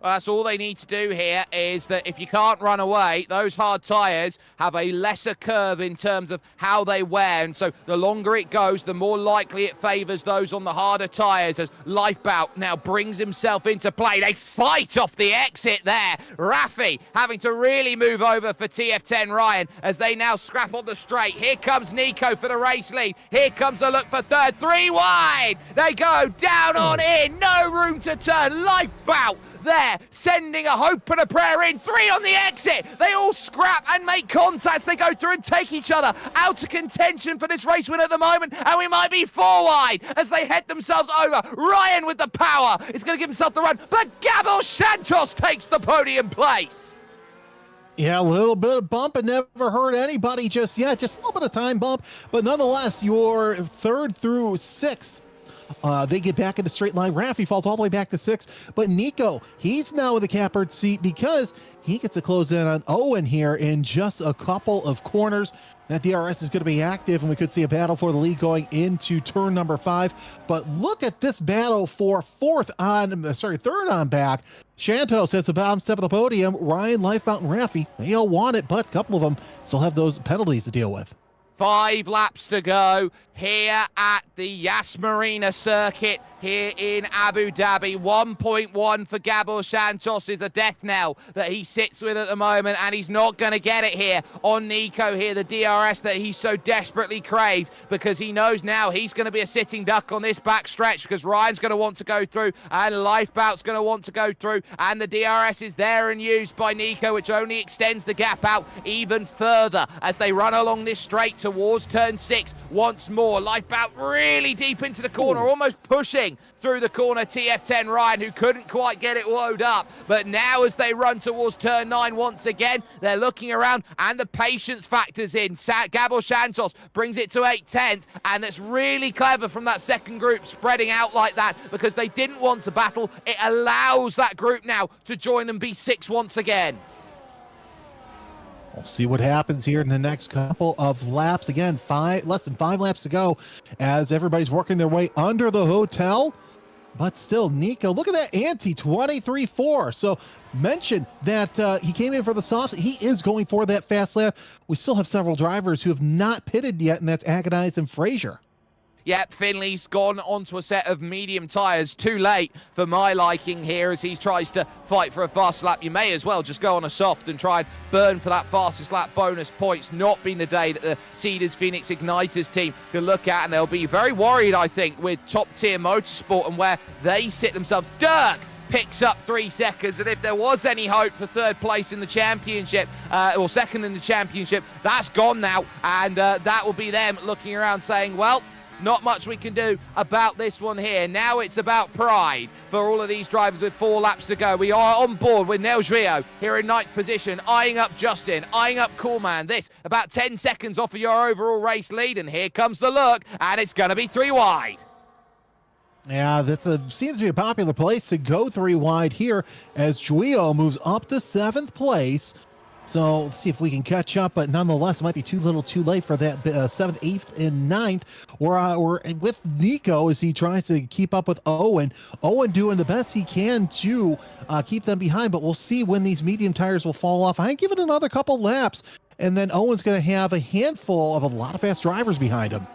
Well, that's all they need to do here is that if you can't run away, those hard tyres have a lesser curve in terms of how they wear. And so the longer it goes, the more likely it favours those on the harder tyres as Lifebout now brings himself into play. They fight off the exit there. Raffi having to really move over for TF10 Ryan as they now scrap on the straight. Here comes Nico for the race lead. Here comes the look for third. 3 wide. They go down on in. No room to turn. Lifebout there, sending a hope and a prayer in. 3 on the exit. They all scrap and make contacts. They go through and take each other out of contention for this race win at the moment, and we might be 4 wide as they head themselves over. Ryan with the power is going to give himself the run, but Gabor Santos takes the podium place. Yeah, a little bit of bump and never hurt anybody just yet. Just a little bit of time bump, but nonetheless, your 3rd through 6th. They get back into straight line. Raffi falls all the way back to 6, but Nico, he's now in the catbird seat because he gets to close in on Owen here in just a couple of corners. That DRS is going to be active, and we could see a battle for the lead going into turn number 5. But look at this battle for 3rd on back. Shantos has the bottom step of the podium. Ryan, Lifebound, and Raffi, they all want it, but a couple of them still have those penalties to deal with. 5 laps to go here at the Yas Marina circuit here in Abu Dhabi. 1.1 for Gabor Santos is a death knell that he sits with at the moment, and he's not going to get it here on Nico here, the DRS that he so desperately craves, because he knows now he's going to be a sitting duck on this back stretch because Ryan's going to want to go through and Lifebout's going to want to go through, and the DRS is there and used by Nico, which only extends the gap out even further as they run along this straight towards turn 6 once more. Lifebout really deep into the corner, almost pushing through the corner TF10 Ryan, who couldn't quite get it wound up. But now as they run towards turn 9 once again, they're looking around and the patience factors in. Gabor Santos brings it to 8/10, and that's really clever from that second group spreading out like that because they didn't want to battle. It allows that group now to join and be 6 once again. We'll see what happens here in the next couple of laps. Again, less than 5 laps to go as everybody's working their way under the hotel. But still, Nico, look at that ante, 23.4. So mention that he came in for the softs. He is going for that fast lap. We still have several drivers who have not pitted yet, and that's Agonize and Frazier. Yep, Finley's gone onto a set of medium tyres. Too late for my liking here as he tries to fight for a fast lap. You may as well just go on a soft and try and burn for that fastest lap bonus points. Not been the day that the Cedars Phoenix Igniters team can look at, and they'll be very worried, I think, with top-tier motorsport and where they sit themselves. Dirk picks up 3 seconds, and if there was any hope for 3rd place in the championship, or 2nd in the championship, that's gone now, and that will be them looking around saying, well, not much we can do about this one here. Now it's about pride for all of these drivers with 4 laps to go. We are on board with Nels Rio here in 9th position, eyeing up Justin, eyeing up Coolman. This about 10 seconds off of your overall race lead, and here comes the look, and it's going to be 3 wide. Yeah, seems to be a popular place to go 3 wide here as Gio moves up to 7th place. So let's see if we can catch up, but nonetheless, it might be too little too late for that 7th, 8th, and 9th. We're with Nico as he tries to keep up with Owen. Owen doing the best he can to keep them behind, but we'll see when these medium tires will fall off. I give it another couple laps, and then Owen's going to have a handful of a lot of fast drivers behind him.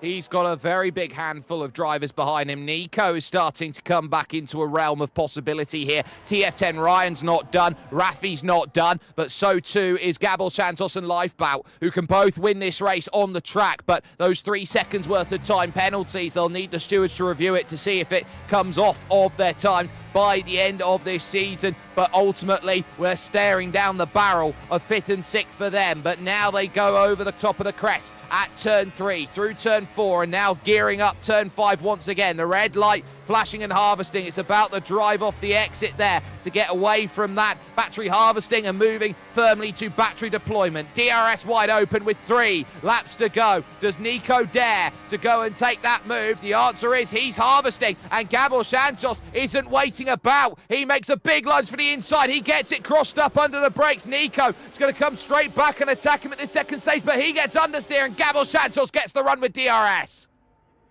He's got a very big handful of drivers behind him. Nico is starting to come back into a realm of possibility here. TF10 Ryan's not done. Raffi's not done. But so too is Gabor Santos and Lifebout, who can both win this race on the track. But those 3 seconds worth of time penalties, they'll need the stewards to review it to see if it comes off of their times by the end of this season. But ultimately, we're staring down the barrel of 5th and 6th for them. But now they go over the top of the crest at turn 3, through turn 4, and now gearing up turn 5 once again. The red light flashing and harvesting. It's about the drive off the exit there to get away from that battery harvesting and moving firmly to battery deployment. DRS wide open with 3 laps to go. Does Nico dare to go and take that move? The answer is he's harvesting, and Gabor Santos isn't waiting about. He makes a big lunge for the inside. He gets it crossed up under the brakes. Nico is going to come straight back and attack him at this second stage, but he gets understeer, and Gabor Santos gets the run with DRS.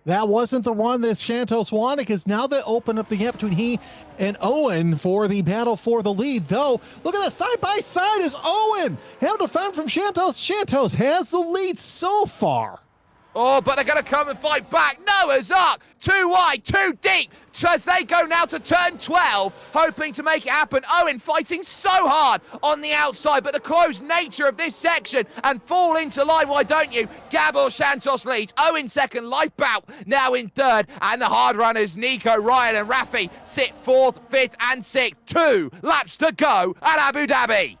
That wasn't the run that Santos wanted, because now they open up the gap between he and Owen for the battle for the lead. Though, look at that side by side as Owen have to defend from Santos. Santos has the lead so far. Oh, but they're going to come and fight back. Noah's Ark, too wide, too deep, as they go now to turn 12, hoping to make it happen. Owen fighting so hard on the outside, but the closed nature of this section and fall into line, why don't you? Gabor Santos leads. Owen second, Lifebout now in third, and the hard runners, Nico, Ryan and Rafi, sit 4th, 5th and 6th. 2 laps to go at Abu Dhabi.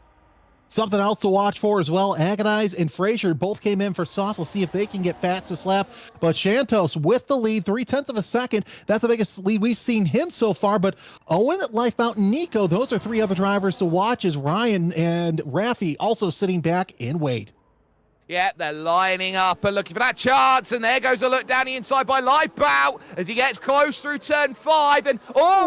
Something else to watch for as well, Agonize and Frazier both came in for softs. We'll see if they can get fastest lap. But Santos with the lead, 0.3 of a second. That's the biggest lead we've seen him so far. But Owen, Lifebout, and Nico, those are 3 other drivers to watch, as Ryan and Rafi also sitting back in wait. Yeah, they're lining up and looking for that chance, and there goes a look down the inside by Lifebout as he gets close through turn 5, and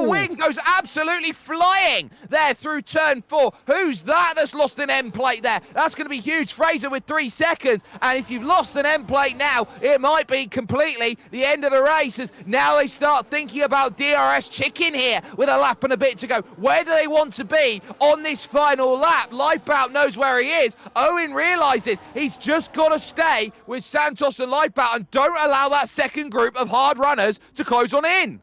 Wing goes absolutely flying there through turn 4. Who's that's lost an end plate there? That's going to be huge. Fraser with 3 seconds, and if you've lost an end plate now, it might be completely the end of the race, as now they start thinking about DRS chicken here with a lap and a bit to go. Where do they want to be on this final lap? Lifebout knows where he is. Owen realizes he's just got to stay with Santos and Lifebout and don't allow that second group of hard runners to close on in.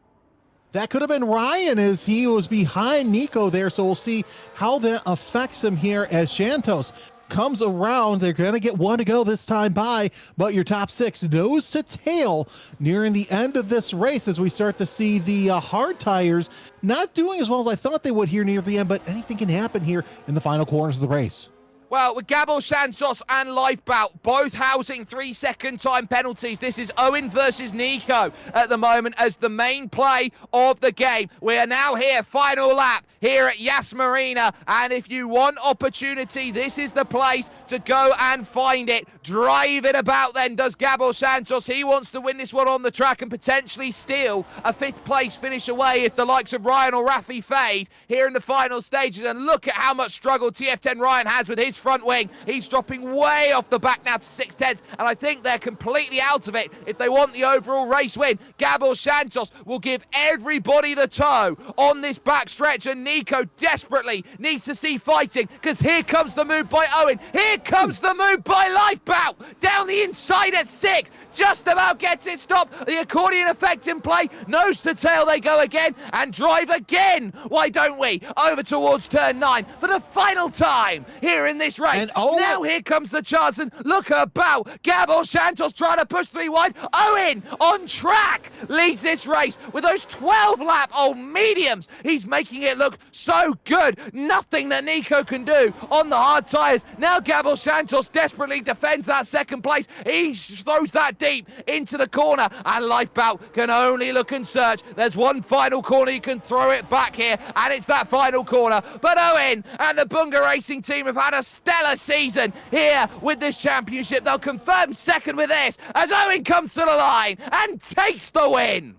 That could have been Ryan, as he was behind Nico there, so we'll see how that affects him here as Santos comes around. They're going to get 1 to go this time by, but your top 6 nose to tail nearing the end of this race as we start to see the hard tires not doing as well as I thought they would here near the end, but anything can happen here in the final corners of the race. Well, with Gabor Santos and Lifebout both housing 3-second time penalties, this is Owen versus Nico at the moment as the main play of the game. We are now here, final lap here at Yas Marina, and if you want opportunity, this is the place to go and find it. Drive it about then, does Gabor Santos. He wants to win this one on the track and potentially steal a 5th place finish away if the likes of Ryan or Rafi fade here in the final stages. And look at how much struggle TF10 Ryan has with his front wing. He's dropping way off the back now to 6/10s, and I think they're completely out of it if they want the overall race win. Gabor Santos will give everybody the toe on this back stretch, and Nico desperately needs to see fighting, because here comes the move by Owen. Here comes the move by Lifebout down the inside at 6. Just about gets it stopped. The accordion effect in play. Nose to tail they go again and drive again. Why don't we? Over towards turn 9 for the final time here in this race. And now here comes the chance, and look about. Gabor Santos trying to push 3 wide. Owen on track leads this race with those 12-lap old mediums. He's making it look so good. Nothing that Nico can do on the hard tyres. Now Gabor Santos desperately defends that second place. He throws that deep into the corner, and Lifebout can only look and search. There's one final corner, you can throw it back here, and it's that final corner. But Owen and the Bunga Racing team have had a stellar season here with this championship. They'll confirm second with this as Owen comes to the line and takes the win.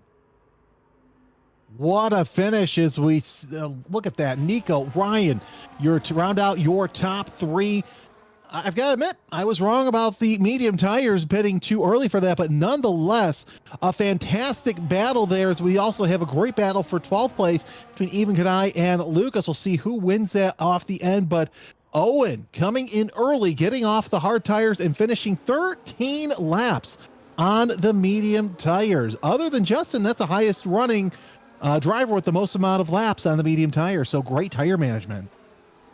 What a finish as we look at that. Nico, Ryan, you're to round out your top 3. I've got to admit, I was wrong about the medium tires bidding too early for that, but nonetheless, a fantastic battle there, as we also have a great battle for 12th place between Even Kanai and Lucas. We'll see who wins that off the end, but Owen coming in early, getting off the hard tires and finishing 13 laps on the medium tires. Other than Justin, that's the highest running driver with the most amount of laps on the medium tire, so great tire management.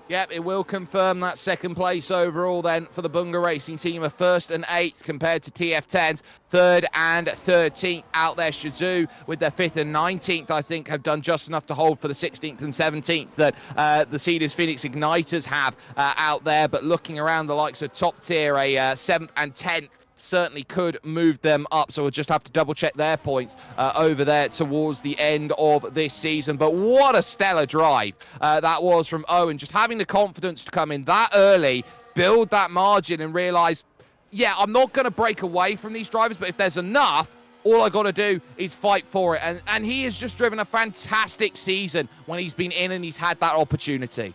Yep, it will confirm that second place overall then for the Bunga Racing team, a 1st and 8th compared to TF10's 3rd and 13th out there. Shazoo with their 5th and 19th, I think, have done just enough to hold for the 16th and 17th that the Cedars Phoenix Igniters have out there. But looking around the likes of top tier, a 7th and 10th certainly could move them up. So we'll just have to double check their points over there towards the end of this season. But what a stellar drive that was from Owen, just having the confidence to come in that early, build that margin and realize, yeah, I'm not going to break away from these drivers, but if there's enough, all I got to do is fight for it. And he has just driven a fantastic season when he's been in and he's had that opportunity.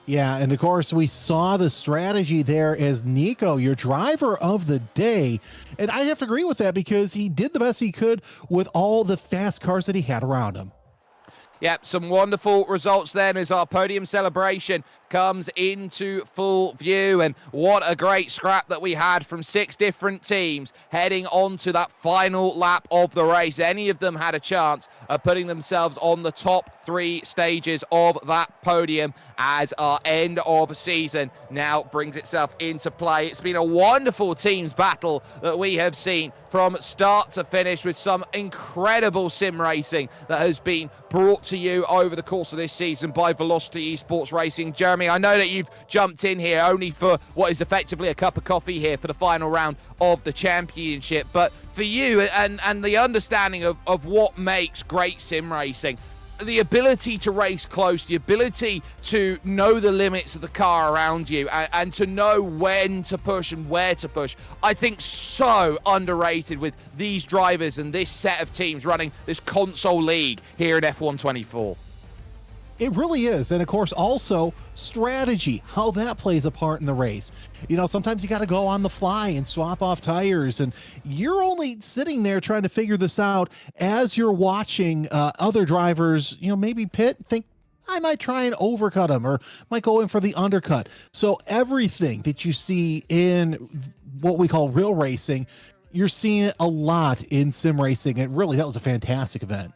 Yeah, and of course, we saw the strategy there as Nico, your driver of the day. And I have to agree with that because he did the best he could with all the fast cars that he had around him. Yep, some wonderful results then as our podium celebration comes into full view. And what a great scrap that we had from 6 different teams heading on to that final lap of the race. Any of them had a chance of putting themselves on the top 3 stages of that podium as our end of season now brings itself into play. It's been a wonderful teams battle that we have seen from start to finish, with some incredible sim racing that has been brought to you over the course of this season by Velocity Esports Racing. Jeremy, I know that you've jumped in here only for what is effectively a cup of coffee here for the final round of the championship, but for you and the understanding of what makes great sim racing, the ability to race close, the ability to know the limits of the car around you and to know when to push and where to push, I think so underrated with these drivers and this set of teams running this console league here in F1 24. It really is. And of course, also strategy, how that plays a part in the race. You know, sometimes you got to go on the fly and swap off tires, and you're only sitting there trying to figure this out as you're watching other drivers, you know, maybe pit, think, I might try and overcut them or might go in for the undercut. So everything that you see in what we call real racing, you're seeing it a lot in sim racing. And really, that was a fantastic event.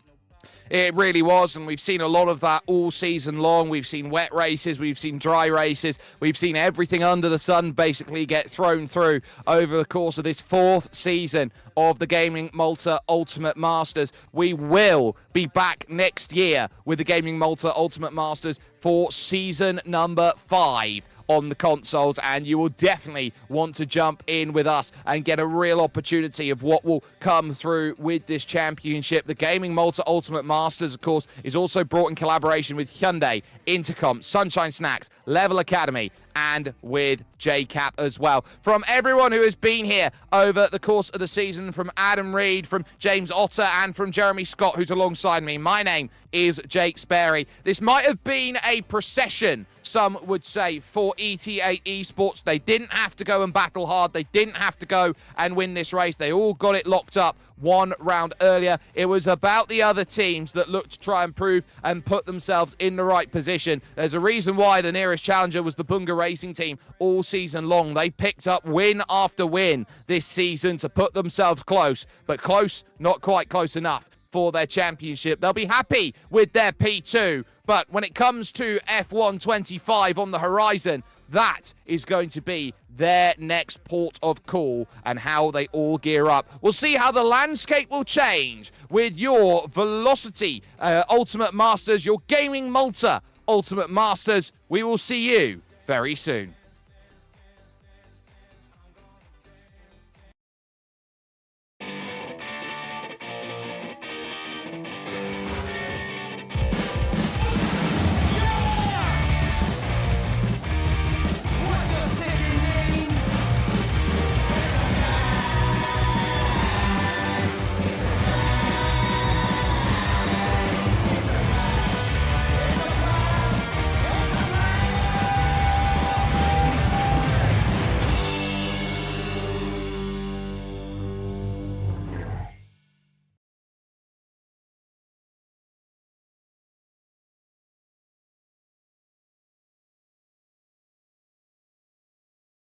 It really was, and we've seen a lot of that all season long. We've seen wet races, we've seen dry races, we've seen everything under the sun basically get thrown through over the course of this 4th season of the GamingMalta Ultimate Masters. We will be back next year with the GamingMalta Ultimate Masters for season number 5 on the consoles, and you will definitely want to jump in with us and get a real opportunity of what will come through with this championship. The GamingMalta Ultimate Masters, of course, is also brought in collaboration with Hyundai, Intercom, Sunshine Snacks, Level Academy, and with JCap as well. From everyone who has been here over the course of the season, from Adam Reed, from James Otter, and from Jeremy Scott, who's alongside me, my name is Jake Sperry. This might have been a procession, some would say, for ETA Esports. They didn't have to go and battle hard. They didn't have to go and win this race. They all got it locked up 1 round earlier. It was about the other teams that looked to try and prove and put themselves in the right position. There's a reason why the nearest challenger was the Bunga Racing team all season long. They picked up win after win this season to put themselves close, but close, not quite close enough for their championship. They'll be happy with their P2, but when it comes to F1 25 on the horizon, that is going to be their next port of call and how they all gear up. We'll see how the landscape will change with your Velocity Ultimate Masters, your GamingMalta Ultimate Masters. We will see you very soon.